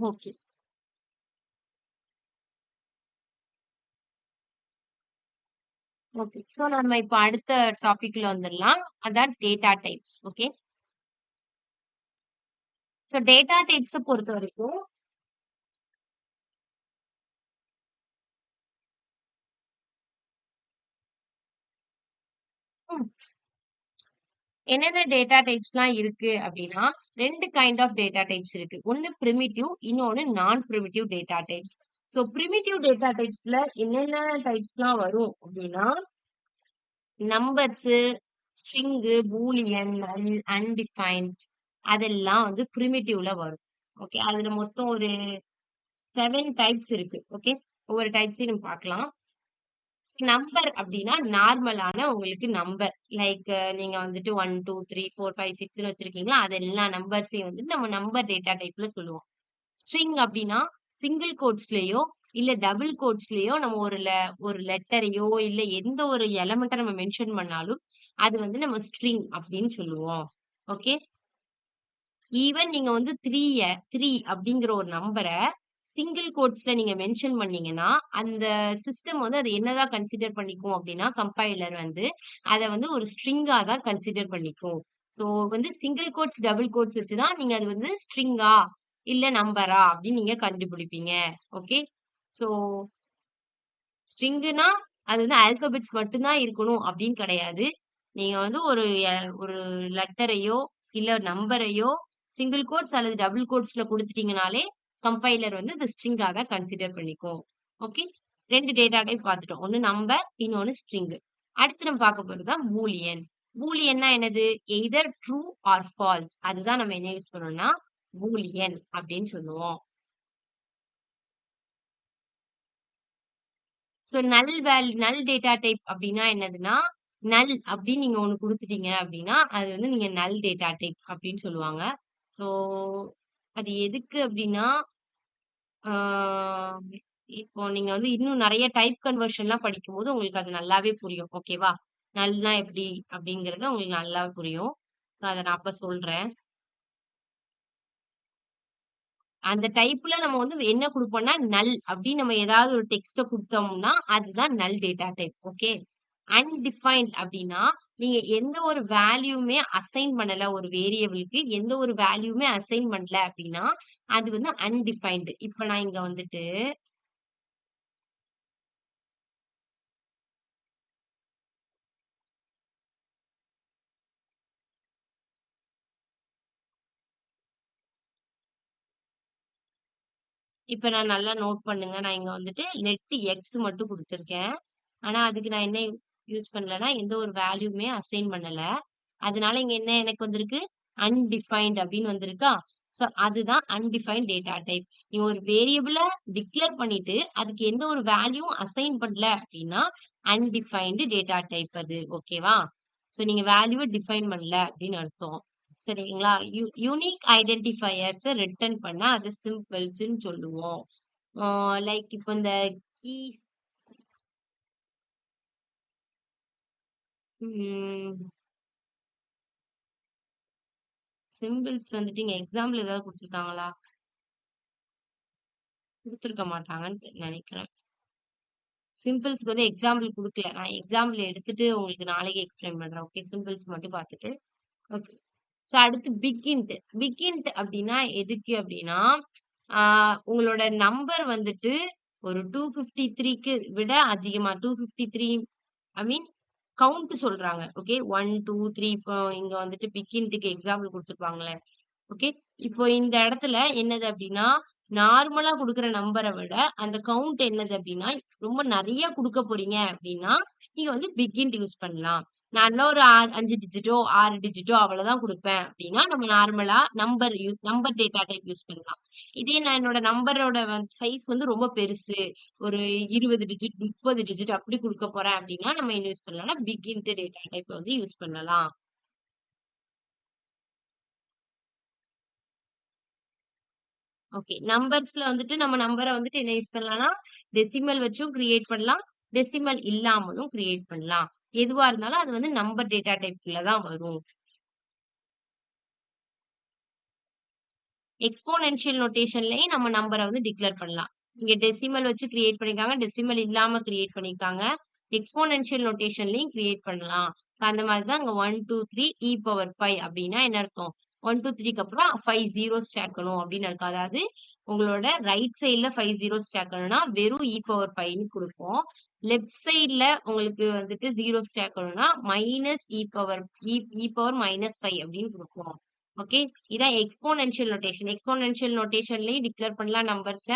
ஓகே. ஓகே, சோ நம்ம இப்ப அடுத்த டாபிக்ல வந்துடலாம். அதான் data types. Okay, so data types பொறுத்த வரைக்கும் என்னென்ன டேட்டா டைப்ஸ்லாம் இருக்கு அப்படின்னா, ரெண்டு கைண்ட் ஆஃப் டேட்டா டைப்ஸ் இருக்கு. ஒன்னு பிரிமிட்டிவ், இன்னொன்னு non primitive data types. So primitive data டைப்ஸ்ல என்னென்ன டைப்ஸ்லாம் வரும் அப்படின்னா, numbers, string, boolean, null, undefined அதெல்லாம் வந்து பிரிமிட்டிவ்ல வரும். ஓகே, அதுல மொத்தம் ஒரு 7 டைப்ஸ் இருக்கு. ஓகே, ஒவ்வொரு டைப்ஸையும் நம்ம பார்க்கலாம். நம்பர் அப்படின்னா நார்மலான உங்களுக்கு நம்பர், லைக் நீங்க வந்துட்டு 1 2 3 4 5 6 வச்சிருக்கீங்களா, அது எல்லா நம்பர்ஸையும் வந்து நம்ம நம்பர் டேட்டா டைப்ல சொல்லுவோம். ஸ்ட்ரிங் அப்படின்னா சிங்கிள் கோட்ஸ்லயோ இல்ல டபுள் கோட்ஸ்லயோ நம்ம ஒரு லெட்டரையோ இல்ல எந்த ஒரு எலமெண்ட்டை நம்ம மென்ஷன் பண்ணாலும் அது வந்து நம்ம ஸ்ட்ரிங் அப்படின்னு சொல்லுவோம். ஓகே, ஈவன் நீங்க வந்து 3 அப்படிங்கிற ஒரு நம்பரை சிங்கிள் கோட்ஸ்ல நீங்க மென்ஷன் பண்ணீங்கன்னா அந்த சிஸ்டம் வந்து அதை என்னதான் கன்சிடர் பண்ணிக்கும் அப்படின்னா, கம்பைலர் வந்து அதை வந்து ஒரு ஸ்ட்ரிங்கா தான் கன்சிடர் பண்ணிக்கும். சோ வந்து சிங்கிள் கோட்ஸ் டபுள் கோட்ஸ் வச்சுதான் நீங்க அது வந்து ஸ்ட்ரிங்கா இல்ல நம்பரா அப்படின்னு நீங்க கண்டுபிடிப்பீங்க. ஓகே, சோ ஸ்ட்ரிங்குனா அது வந்து ஆல்பபெட்ஸ் மட்டும்தான் இருக்கணும் அப்படின்னு கிடையாது. நீங்க வந்து ஒரு லெட்டரையோ இல்ல நம்பரையோ சிங்கிள் கோட்ஸ் அல்லது டபுள் கோட்ஸ்ல குடுத்துட்டீங்கனாலே கம்பைலர் வந்து இந்த ஸ்ட்ரிங்கா தான் கன்சிடர் பண்ணிக்கும். ஓகே, ரெண்டு டேட்டா டைப் பார்த்துட்டோம். ஒன்னு நம்பர், இன்னொன்னு ஸ்ட்ரிங். அடுத்து நம்ம பார்க்க போறது தான் பூலியன். பூலியன்னா என்னது? Either true or falls. அதுதான் நம்ம என்ன யூஸ் பண்ணோம்னா பூலியன் அப்படின்னு சொல்லுவோம். சோ நல் டேட்டா டைப் அப்படின்னா என்னதுன்னா, நல் அப்படின்னு நீங்க ஒண்ணு குடுத்துட்டீங்க அப்படின்னா அது வந்து நீங்க நல் டேட்டா டைப் அப்படின்னு சொல்லுவாங்க. சோ அது எதுக்கு அப்படின்னா, ஆஹ் இப்போ நீங்க வந்து இன்னும் நிறைய டைப் கன்வர்ஷன்லாம் படிக்கும்போது உங்களுக்கு அது நல்லாவே புரியும். ஓகேவா? நல்னா எப்படி அப்படிங்கறது உங்களுக்கு நல்லா புரியும். சோ அத நான் அப்ப சொல்றேன். அந்த டைப்ல நம்ம வந்து என்ன குடுப்போம்னா, நல் அப்படின்னு நம்ம ஏதாவது ஒரு டெக்ஸ்ட்ட குடுத்தோம்னா, அதுதான் நல் டேட்டா டைப். ஓகே. அன்டிஃபைன்ட் அப்படின்னா, நீங்க எந்த ஒரு வேல்யூமே அசைன் பண்ணல ஒரு வேரியபிளுக்கு எந்த ஒரு வேல்யூமே அசைன் பண்ணல அப்படின்னா, அது வந்து அன்டிஃபைன்ட். இப்ப நான் இங்க வந்துட்டு இப்ப நான் நல்லா நோட் பண்ணுங்க. நான் இங்க வந்துட்டு லெட் எக்ஸ் மட்டும் குடுத்துருக்கேன். ஆனா அதுக்கு நான் என்ன யூஸ் பண்ணலன்னா எந்த ஒரு வேல்யூமே அசைன் பண்ணல. அதனால இங்க என்ன எனக்கு வந்திருக்கு? அன்டிஃபைன்ட் அப்படின்னு வந்திருக்கா? சோ அதுதான் அன்டிஃபைன்ட் டேட்டா டைப். நீங்க ஒரு வேரியபிள டிக்ளேர் பண்ணிட்டு அதுக்கு எந்த ஒரு வேல்யூவும் அசைன் பண்ணல அப்படின்னா அன்டிஃபைன்டு டேட்டா டைப் அது. ஓகேவா? சோ நீங்க வேல்யூவ டிஃபைன் பண்ணல அப்படின்னு அர்த்தம். சரிங்களா? யூனிக் ஐடென்டிஃபையர்ஸ ரிட்டர்ன் பண்ணா அது சிம்பிள்ஸ்ன்னு சொல்லுவோம். லைக் இப்போ இந்த கீஸ் சிம்பிள்ஸ் வந்துட்டு இங்க எக்ஸாம்பிள் ஏதாவது குடுத்துருக்காங்களா? குடுத்துருக்க மாட்டாங்கன்னு நினைக்கிறேன். சிம்பிள்ஸ்க்கு வந்து எக்ஸாம்பிள் குடுக்கல. நான் எக்ஸாம்பிள் எடுத்துட்டு உங்களுக்கு நாளைக்கு எக்ஸ்பிளைன் பண்றேன். ஓகே. சிம்பிள்ஸ் மட்டும் பார்த்துட்டு. ஓகே. சோ அடுத்து பிக் இன்ட். பிக் இன்ட் அப்டின்னா எதுக்கு அப்டின்னா, ஆ உங்களோட நம்பர் வந்துட்டு ஒரு 253க்கு விட அதிகமா 253 ஐ மீன் கவுண்ட் சொல்றாங்க. ஓகே. 1, 2, 3 இப்போ இங்க வந்துட்டு பிக் இன்ட்க்கு எக்ஸாம்பிள் குடுத்துருப்பாங்கல்ல. ஓகே. இப்போ இந்த இடத்துல என்னது அப்டின்னா, நார்மலா குடுக்குற நம்பர விட அந்த கவுண்ட் என்னது அப்டின்னா, ரொம்ப நெறைய குடுக்க போறீங்க அப்டின்னா, நீங்க வந்து பிக் இன்ட் யூஸ் பண்ணலாம். நார்மலா ஒரு 5 டிஜிட்டோ, 6 டிஜிட்டோ அவ்வளவுதான் குடுப்பேன் அப்டின்னா, நம்ம நார்மலா நம்பர் டேட்டா டைப் யூஸ் பண்ணலாம். இதே நான் என்னோட நம்பரோட சைஸ் வந்து ரொம்ப பெருசு. ஒரு 20 டிஜிட், 30 டிஜிட் அப்டி குடுக்க போறேன் அப்டின்னா, நம்ம என்ன யூஸ் பண்ணலாம்னா, பிக் இன்ட் டேட்டா டைப் வந்து யூஸ் பண்ணலாம். ஓகே. நம்பர்ஸ்ல வந்துட்டு நம்ம நம்பர வந்துட்டு என்ன யூஸ் பண்ணலாம்னா, டெசிமல் வச்சும் கிரியேட் பண்ணலாம். டெசிமல் இல்லாமலும் கிரியேட் பண்ணலாம். எதுவா இருந்தாலும் அது வந்து நம்பர் டேட்டா டைப்குள்ள தான் வரும். எக்ஸ்போனென்ஷியல் நோட்டேஷன்லயும் நம்ம நம்பர வந்து டிக்ளேர் பண்ணலாம். இங்க டெசிமல் வச்சு கிரியேட் பண்ணியிருக்காங்க. டெசிமல் இல்லாம கிரியேட் பண்ணியிருக்காங்க. எக்ஸ்போனென்ஷியல் நோட்டேஷன்லயும் கிரியேட் பண்ணலாம். சோ அந்த மாதிரி தான் இங்க 1, 2, 3 இ பவர் 5 அப்டின்னா என்ன அர்த்தம்? 1, 2, 3க்கு அப்புறம் 5 ஜீரோஸ் சேர்க்கணும் அப்டின்னு அர்த்தம். அதாவது உங்களோட ரைட் சைட்ல 5 ஜீரோஸ் சேர்க்கணும்னா வெறும் இ பவர் 5ன்னு குடுப்போம். லெஃப்ட் சைட்ல உங்களுக்கு வந்துட்டு ஜீரோஸ் சேர்க்கணும்னா மைனஸ் இ பவர் -5 அப்டின்னு குடுப்போம். ஓகே. இதான் எக்ஸ்போனென்ஷியல் நோட்டேஷன். எக்ஸ்போனென்ஷியல் நோட்டேஷன்லயும் டிக்ளேர் பண்ணலாம் நம்பர்ஸ.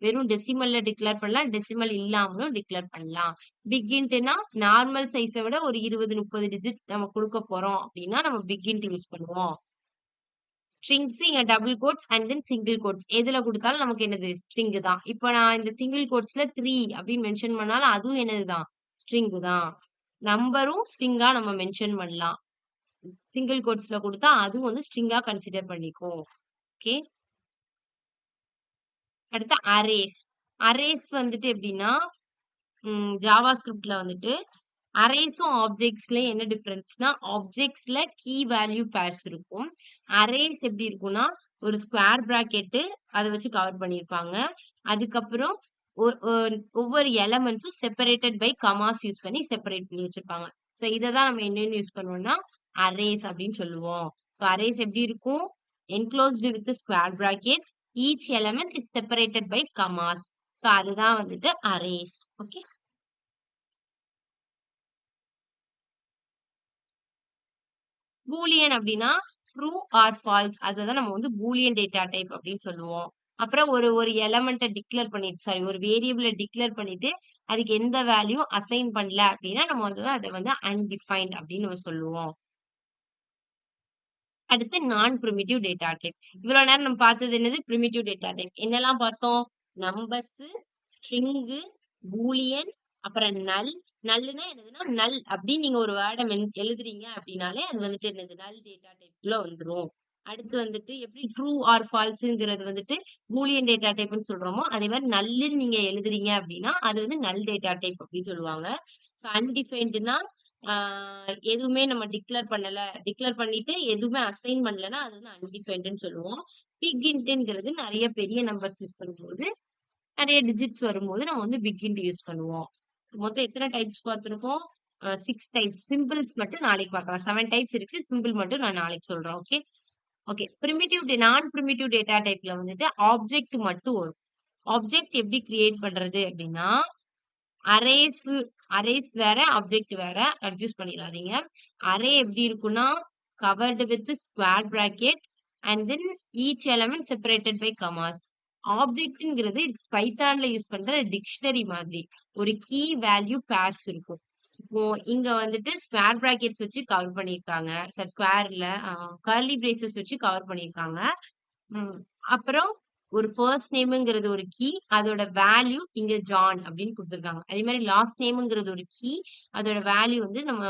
வெறும் டெசிமல்ல டிக்ளேர் பண்ணலாம். டெசிமல் இல்லாமலும் டிக்ளேர் பண்ணலாம். பிக் இன்ட்னா நார்மல் சைஸ விட ஒரு 20, 30 டிஜிட் நம்ம குடுக்க போறோம் அப்டின்னா, நம்ம பிக் இன்ட் யூஸ் பண்ணுவோம். ஸ்ட்ரிங்ஸ் இங்க double quotes and then single quotes. எதுல குடுத்தாலும் நமக்கு என்னது? ஸ்ட்ரிங் தான். இப்ப நான் இந்த சிங்கிள் கோட்ஸ்ல 3 அப்டின்னு மென்ஷன் பண்ணாலும் அதுவும் என்னது தான்? ஸ்ட்ரிங் தான். நம்பரும் ஸ்ட்ரிங்கா நம்ம மென்ஷன் பண்ணலாம். சிங்கிள் கோட்ஸ்ல குடுத்தா அதுவும் வந்து ஸ்ட்ரிங்கா கன்சிடர் பண்ணிக்கும். ஓகே. அடுத்து அரேஸ். அரேஸ் வந்துட்டு எப்படின்னா, ஜாவா ஸ்கிரிப்ட்ல வந்துட்டு அரேஸும் ஆப்ஜெக்ட்ஸ்லயும் என்ன டிஃபரன்ஸ்னா, ஆப்ஜெக்ட்ஸ்ல கீ வேல்யூ பேர்ஸ் இருக்கும். அரேஸ் எப்படி இருக்கும்னா, ஒரு ஸ்கொயர் பிராக்கெட் அத வச்சு கவர் பண்ணியிருப்பாங்க. அதுக்கப்புறம் ஒ ஒ ஒவ்வொரு எலமெண்ட்ஸும் செப்பரேட்டட் பை கமாஸ் யூஸ் பண்ணி செப்பரேட் பண்ணி வச்சிருப்பாங்க. சோ இத தான் நம்ம என்னன்னு யூஸ் பண்ணுவோம்னா, அரேஸ் அப்படின்னு சொல்லுவோம். சோ அரேஸ் எப்படி இருக்கும்? Enclosed with square brackets. Each element is separated by commas. So அதுதான் வந்துட்டு அரேஸ். ஓகே. பூலியன் அப்படின்னா ட்ரூ ஆர் ஃபால்ஸ். அததான் நம்ம வந்து பூலியன் டேட்டா டைப் அப்படின்னு சொல்லுவோம். அப்புறம் ஒரு ஒரு எலமெண்ட்ட டிக்ளேர் பண்ணிட்டு சாரி ஒரு வேரியபிள டிக்ளேர் பண்ணிட்டு அதுக்கு எந்த வேல்யூ அசைன் பண்ணல அப்படின்னா நம்ம வந்து அத வந்து அன்டிஃபைன்ட் அப்படின்னு நம்ம சொல்லுவோம். அடுத்து நான் பிரிமிட்டிவ் டேட்டா டைப். இவ்வளவு நேரம் நம்ம பார்த்தது என்னது? Primitive data type. என்னெல்லாம் பார்த்தோம்? நம்பர்ஸ், ஸ்ட்ரிங்கு, பூலியன், அப்புறம் நல். நல்லுன்னா என்னதுன்னா, நல் அப்படின்னு நீங்க ஒரு வேர்ட எழுதுறீங்க அப்படின்னாலே அது வந்துட்டு என்னது? நல் டேட்டா டைப்குள்ள வந்துரும். அடுத்து வந்துட்டு எப்படி ட்ரூ ஆர் ஃபால்ஸ்ங்கிறது வந்துட்டு பூலியன் டேட்டா டைப்ன்னு சொல்றோமோ, அதே மாதிரி நல்லுன்னு நீங்க எழுதுறீங்க அப்படின்னா, அது வந்து நல் டேட்டா டைப் அப்படின்னு சொல்லுவாங்க. ஸோ அன்டிஃபைன்டுன்னா ஆ எதுவுமே நம்ம டிக்ளேர் பண்ணல. டிக்ளேர் பண்ணிட்டு எதுவுமே அசைன் பண்ணலன்னா, அது வந்து அன்டிஃபைன்டுன்னு சொல்லுவோம். பிக் இன்ட்ங்கிறது நெறைய பெரிய நம்பர்ஸ் யூஸ் பண்ணும்போது, நெறைய டிஜிட்ஸ் வரும்போது நம்ம வந்து பிக் இன்ட் யூஸ் பண்ணுவோம். மொத்தம் எத்தன டைப்ஸ் பார்த்திருக்கோம்? 6 டைப்ஸ். சிம்பிள்ஸ் மட்டும் நாளைக்கு பார்க்கலாம். 7 டைப்ஸ் இருக்கு. சிம்பிள் மட்டும் நான் நாளைக்கு சொல்றேன். ஓகே. ஓகே. நான் பிரிமிட்டிவ் டேட்டா டைப்ல வந்துட்டு ஆப்ஜெக்ட் மட்டும் வரும். ஆப்ஜெக்ட் எப்படி கிரியேட் பண்றது அப்படின்னா, அரேஸ் அரேஸ் வேற, ஆப்ஜெக்ட் வேற. கன்ஃப்யூஸ் பண்ணிடாதீங்க. அரே எப்படி இருக்கும்னா, covered with square bracket and then each element separated by commas. ஆப்ஜெக்ட்ங்கிறது பைத்தான்ல யூஸ் பண்ற டிக்ஷனரி மாதிரி. ஒரு கீ வேல்யூ பேர்ஸ் இருக்கும். இங்க வந்துட்டு ஸ்கொயர் பிராக்கெட்ஸ் வச்சு கவர் பண்ணியிருக்காங்க. சாரி ஸ்கொயர்ல கர்லி பிரேசஸ் வச்சு கவர் பண்ணியிருக்காங்க. ம். அப்புறம் ஒரு ஃபர்ஸ்ட் நேம்ங்கிறது ஒரு கீ. அதோட வேல்யூ இங்க ஜான் அப்படின்னு குடுத்துருக்காங்க. அதே மாரி லாஸ்ட் நேம்ங்கிறது ஒரு கீ. அதோட வேல்யூ வந்து நம்ம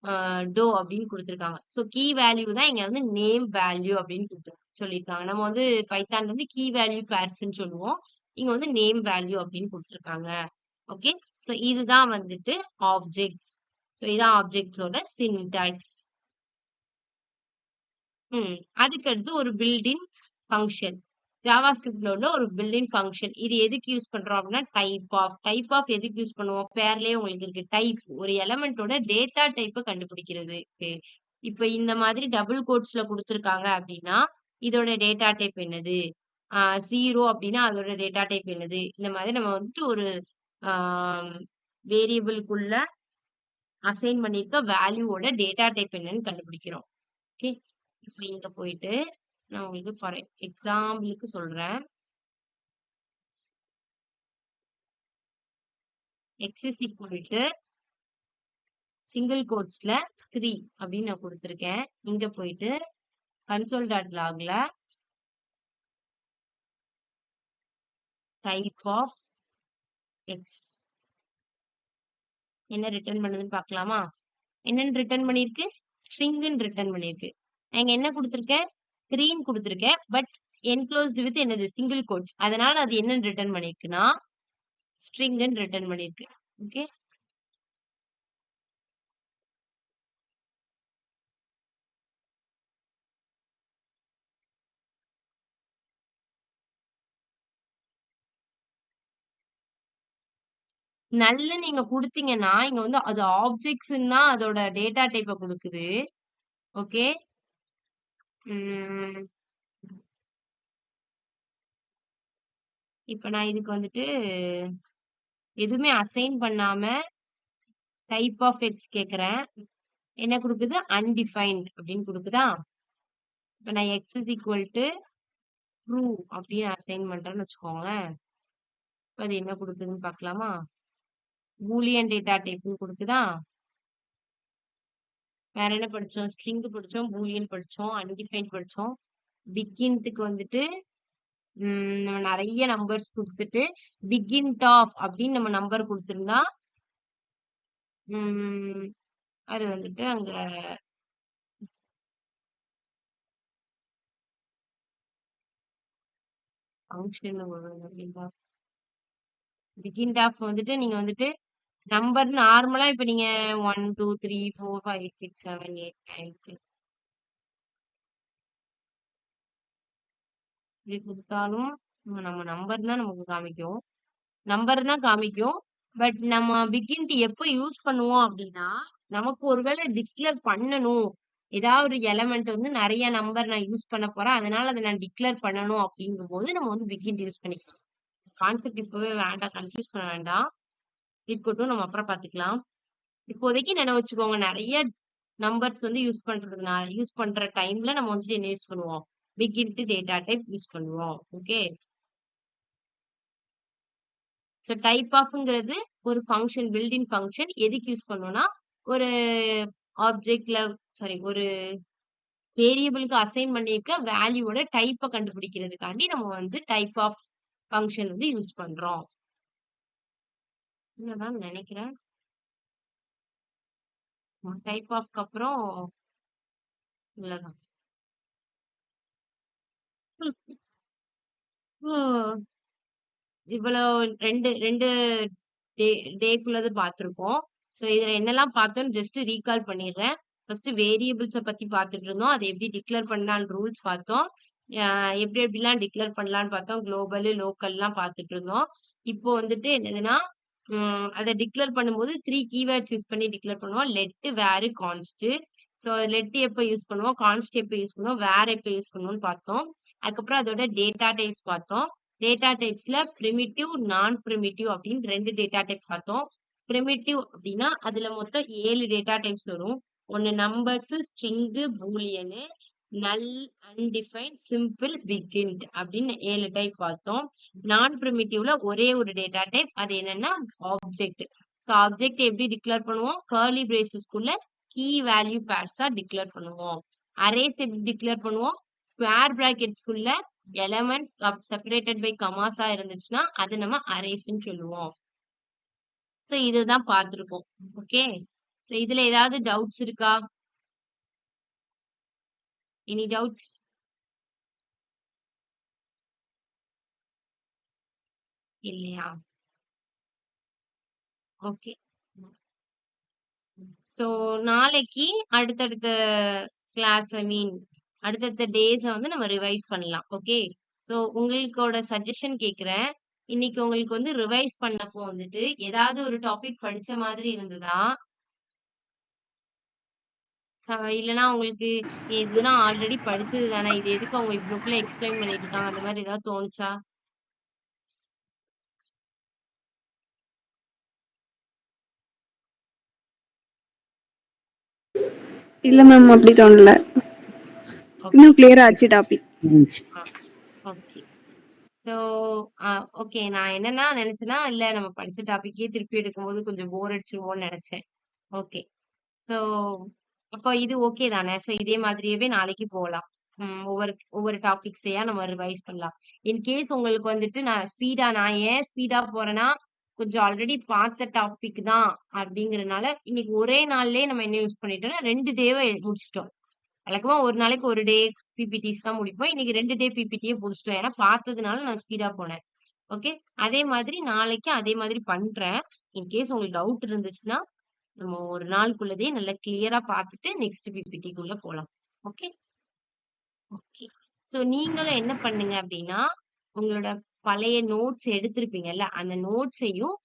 அ டோ அப்படின்னு குடுத்துருக்காங்க. ஸோ கீ வேல்யூ தான் இங்க வந்து நேம் வேல்யூ அப்படின்னு சொல்லியிருக்காங்க. நம்ம வந்து பைத்தான்ல வந்து கீ வேல்யூ பேர்ஸ்ன்னு சொல்லுவோம். இங்க வந்து நேம் வேல்யூ அப்படின்னு குடுத்துருக்காங்க. ஓகே. ஸோ இதுதான் வந்துட்டு ஆப்ஜெக்ட்ஸ். ஸோ இதான் ஆப்ஜெக்ட்ஸோட சின்டாக்ஸ். அதுக்கடுத்து ஒரு பில்ட்-இன் ஃபங்ஷன். ஜாவாஸ்கிரிப்ட்ல உள்ள ஒரு பில்ட்-இன் ஃபங்ஷன். இது எதுக்கு யூஸ் பண்றோம் அப்படின்னா, டைப் ஆஃப் எதுக்கு யூஸ் பண்ணுவோம்? பேர்லயே உங்களுக்கு இருக்கு. டைப் ஒரு எலிமெண்டோட டேட்டா டைப்ப கண்டுபிடிக்கிறதுக்கு. இப்ப இந்த மாதிரி டபுள் கோட்ஸ்ல குடுத்துருக்காங்க அப்படின்னா, இதோட டேட்டா டைப் என்னது? 0 அப்படின்னா அதோட டேட்டா டைப் என்னது? இந்த மாதிரி நம்ம வந்துட்டு ஒரு ஆ வேரியபிள்க்குள்ள அசைன் பண்ணியிருக்க வேல்யூவோட டேட்டா டைப் என்னன்னு கண்டுபிடிக்கிறோம். ஓகே. இப்ப இங்க போயிட்டு நான் உங்களுக்கு ஃபார் எக்ஸாம்பிளுக்கு சொல்றேன். X is equal to single கோட்ஸ்ல 3 அப்படின்னு நான் குடுத்துருக்கேன். இங்க போயிட்டு console.logல டைப் ஆஃப் எக்ஸ் என்ன ரிட்டர்ன் பண்ணுதுன்னு பார்க்கலாமா? என்னன்னு ரிட்டர்ன் பண்ணிருக்கு? ஸ்ட்ரிங்ன்னு ரிட்டர்ன் பண்ணிருக்கு. நான் இங்க என்ன குடுத்துருக்கேன்? 3ன்னு குடுத்துருக்கேன். பட் என்க்ளோஸ்டு வித் என்னது? Single quotes. அதனால அது என்னன்னு ரிட்டர்ன் பண்ணிருக்குன்னா, ஸ்ட்ரிங்ன்னு ரிட்டர்ன் பண்ணிருக்கு. ஓகே. நல்ல நீங்க குடுத்தீங்கன்னா, இங்க வந்து அது ஆப்ஜெக்ட்ஸ்ன்னு தான் அதோட டேட்டா டைப்ப குடுக்குது. ஓகே. ம். இப்ப நான் இதுக்கு வந்துட்டு எதுவுமே அசைன் பண்ணாம டைப் ஆஃப் எக்ஸ் கேட்கிறேன். என்ன குடுக்குது? அன்டிஃபைன்ட் அப்படின்னு குடுக்குதா? இப்ப நான் x is equal to true அப்படின்னு அசைன் பண்றேன்னு வச்சுக்கோங்களேன். இப்ப அது என்ன குடுக்குதுன்னு பார்க்கலாமா? பூலியன் டேட்டா டைப்ன்னு குடுக்குதா? வேற என்ன படிச்சோம்? ஸ்ட்ரிங் படிச்சோம், பூலியன் படிச்சோம், அன்டிஃபைன்ட் படிச்சோம். பிக்கின்ட்க்கு வந்துட்டு நம்ம நெறைய நம்பர்ஸ் குடுத்துட்டு, பிக்கின்ட் ஆஃப் அப்படின்னு நம்ம நம்பர் குடுத்திருந்தா, ம் அது வந்துட்டு அங்க ஃபங்ஷன் வரும் அப்படிங்களா? பிகின்ட் ஆஃப் வந்துட்டு நீங்க வந்துட்டு நம்பர் நார்மலா இப்ப நீங்க 1, 2, 3, 4, 5, 6, 7, 8, 9, 10 இப்படி குடுத்தாலும் நம்ம நம்பர் தான் நமக்கு காமிக்கும். நம்பர் தான் காமிக்கும். பட் நம்ம பிகின்ட் எப்ப யூஸ் பண்ணுவோம் அப்படின்னா, நமக்கு ஒருவேளை டிக்ளேர் பண்ணணும். ஏதாவது ஒரு எலிமெண்ட் வந்து நெறைய நம்பர் நான் யூஸ் பண்ண போறேன். அதனால அத நான் டிக்ளேர் பண்ணணும் அப்படிங்கும்போது நம்ம வந்து பிகின்ட் யூஸ் பண்ணிக்கலாம். கான்செப்ட் இப்பவே வேண்டாம். கன்ஃப்யூஸ் பண்ண வேண்டாம். இருக்கட்டும். நம்ம அப்புறம் பார்த்துக்கலாம். இப்போதைக்கு நினைவு வச்சுக்கோங்க. நெறைய நம்பர்ஸ் வந்து யூஸ் பண்ற டைம்ல நம்ம வந்துட்டு என்ன யூஸ் பண்ணுவோம்? பிகின்ட் டேட்டா டைப் யூஸ் பண்ணுவோம். ஓகே. ஸோ டைப் ஆஃப்ங்கிறது ஒரு ஃபங்ஷன் பில்ட்-இன் ஃபங்ஷன். எதுக்கு யூஸ் பண்ணுவோம்னா, ஒரு ஆப்ஜெக்ட்ல ஒரு வேரியபிளுக்கு அசைன் பண்ணியிருக்க வேல்யூவோட டைப்ப கண்டுபிடிக்கிறதுக்காண்டி நம்ம வந்து டைப் ஆஃப் ஃபங்ஷன் வந்து யூஸ் பண்றோம். இவ்வளவுதான் நெனைக்கிறேன். டைப் ஆஃப்க்கு அப்புறம் இவ்வளவுதான். ம். இவ்வளோ 2 டே டேக்குள்ளது பார்த்துருக்கோம். ஸோ இதுல என்னலாம் பார்த்தோம்னு ஜஸ்ட் ரீகால் பண்ணிடுறேன். ஃபர்ஸ்ட் வேரியபிள்ஸ பத்தி பார்த்துட்டு இருந்தோம். அத எப்படி டிக்ளேர் பண்ணலாம்னு ரூல்ஸ் பார்த்தோம். அ எப்படி எப்படிலாம் டிக்ளேர் பண்ணலாம்னு பார்த்தோம். குளோபல், லோக்கல்லாம் பார்த்துட்டு இருந்தோம். இப்போ வந்துட்டு என்னதுன்னா, அத டிக்ளேர் பண்ணும்போது 3 கீவேர்ட்ஸ் யூஸ் பண்ணி டிக்ளேர் பண்ணுவோம். லெட், வேர், கான்ஸ்ட். ஸோ லெட் எப்ப யூஸ் பண்ணுவோம், கான்ஸ்ட் எப்ப யூஸ் பண்ணுவோம், வேர் எப்ப யூஸ் பண்ணுவோம்னு பார்த்தோம். அதுக்கப்புறம் அதோட டேட்டா டைப்ஸ் பார்த்தோம். டேட்டா டைப்ஸ்ல பிரிமிட்டிவ், நான் பிரிமிட்டிவ் அப்படின்னு 2 டேட்டா டைப் பார்த்தோம். பிரிமிட்டிவ் அப்படின்னா அதுல மொத்தம் 7 டேட்டா டைப்ஸ் வரும். ஒண்ணு நம்பர்ஸ், ஸ்ட்ரிங், பூலியனு, நல், அன்டிஃபைன்ட், சிம்பிள், பிகின்ட் அப்படின்னு 7 டைப் பார்த்தோம். நான் பிரிமிட்டிவ்ல ஒரே ஒரு டேட்டா டைப். அது என்னன்னா ஆப்ஜெக்ட். ஸோ ஆப்ஜெக்ட் எப்படி டிக்ளேர் பண்ணுவோம்? கர்லி பிரேசஸ்க்குள்ள கீ வேல்யூ பேர்ஸா டிக்ளேர் பண்ணுவோம். அரேஸ் எப்படி டிக்ளேர் பண்ணுவோம்? ஸ்கொயர் பிராக்கெட்ஸ்க்குள்ள எலமெண்ட்ஸ் செப்பரேட்டட் பை கமாஸா இருந்துச்சுன்னா அது நம்ம அரேஸ்ன்னு சொல்லுவோம். ஸோ இதுதான் பார்த்திருக்கோம். ஓகே. ஸோ இதுல ஏதாவது டவுட்ஸ் இருக்கா? Any doubts? இல்லையா? ஓகே. ஸோ நாளைக்கு அடுத்தடுத்த கிளாஸ் அடுத்தடுத்த டேஸ வந்து நம்ம ரிவைஸ் பண்ணலாம். ஓகே. ஸோ உங்களுக்கோட சஜஷன் கேட்கிறேன். இன்னைக்கு உங்களுக்கு வந்து ரிவைஸ் பண்ணப்போ வந்துட்டு ஏதாவது ஒரு டாபிக் படிச்ச மாதிரி இருந்ததா? இல்லன்னா உங்களுக்கு இதுதான் ஆல்ரெடி படிச்சது தானே, இது எதுக்கு அவங்க இவ்ளோக்குள்ள எக்ஸ்பிளைன் பண்ணிட்டு இருக்காங்க, அந்த மாதிரி ஏதாவது தோணுச்சா? இல்ல மேம், அப்படி தோணல. ஓகே. இன்னும் கிளியர் ஆச்சு டாபிக். ஓகே. So okay. நான் என்னன்னா நினைச்சேன்னா, இல்ல நம்ம படிச்ச டாபிக்கே திருப்பி எடுக்கும்போது கொஞ்சம் போர் அடிச்சிருவோம்னு நினைச்சேன். ஓகே. ஸோ அப்போ இது ஓகே தானே? ஸோ இதே மாதிரியவே நாளைக்கு போலாம். ஒவ்வொரு ஒவ்வொரு டாபிக்ஸையா நம்ம ரிவைஸ் பண்ணலாம். இன்கேஸ் உங்களுக்கு வந்துட்டு நான் ஏன் ஸ்பீடா போறேன்னா, கொஞ்சம் ஆல்ரெடி பார்த்த டாபிக் தான் அப்படிங்கிறனால, இன்னைக்கு ஒரே நாள்லயே நம்ம என்ன யூஸ் பண்ணிட்டோம்னா 2 டேவ முடிச்சுட்டோம். வழக்கமா ஒரு நாளைக்கு ஒரு டே பிபிடிஸ் தான் முடிப்போம். இன்னைக்கு 2 டே பிபிடியே முடிச்சுட்டோம். ஏன்னா பார்த்ததுனால நான் ஸ்பீடா போனேன். ஓகே. அதே மாதிரி நாளைக்கு அதே மாதிரி பண்றேன். இன்கேஸ் உங்களுக்கு டவுட் இருந்துச்சுன்னா, நம்ம ஒரு நாளுக்குள்ளதே நல்லா கிளியரா பார்த்துட்டு நெக்ஸ்ட் பிபிடிக்குள்ள போலாம். ஓகே. ஓகே. ஸோ நீங்களும் என்ன பண்ணுங்க அப்படின்னா, உங்களோட பழைய நோட்ஸ் எடுத்திருப்பீங்கல்ல, அந்த நோட்ஸையும்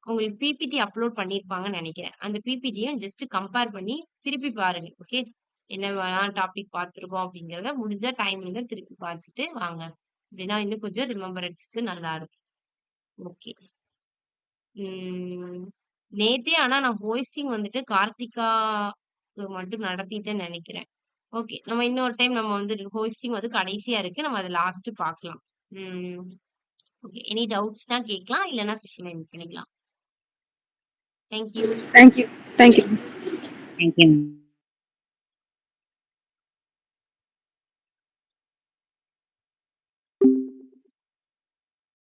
உங்களுக்கு பிபிடி அப்லோட் பண்ணியிருப்பாங்கன்னு நெனைக்கிறேன். அந்த பிபிடியும் ஜஸ்ட் கம்பேர் பண்ணி திருப்பி பாருங்க. ஓகே. என்னவெல்லாம் டாபிக் பார்த்துருக்கோம் அப்படிங்கிறத முடிஞ்சா டைம் இருந்தா திருப்பி பார்த்துட்டு வாங்க. அப்படின்னா இன்னும் கொஞ்சம் ரிமெம்பரன்ஸ்க்கு நல்லா இருக்கும். ஓகே. நேத்தே ஆனா நான் ஹோஸ்டிங் வந்துட்டு கார்த்திகாக்கு மட்டும் நடத்திட்டேன்னு நெனைக்கிறேன். ஓகே. நம்ம இன்னொரு டைம் நம்ம வந்து ஹோஸ்டிங் வந்து கடைசியா இருக்கு. நம்ம அத லாஸ்ட் பார்க்கலாம். ம். ஓகே. எனி டவுட்ஸ்னா கேட்கலாம். இல்லன்னா செஷன் எண்ட் பண்ணிக்கலாம். Thank you. Thank you. Thank you. Thank you.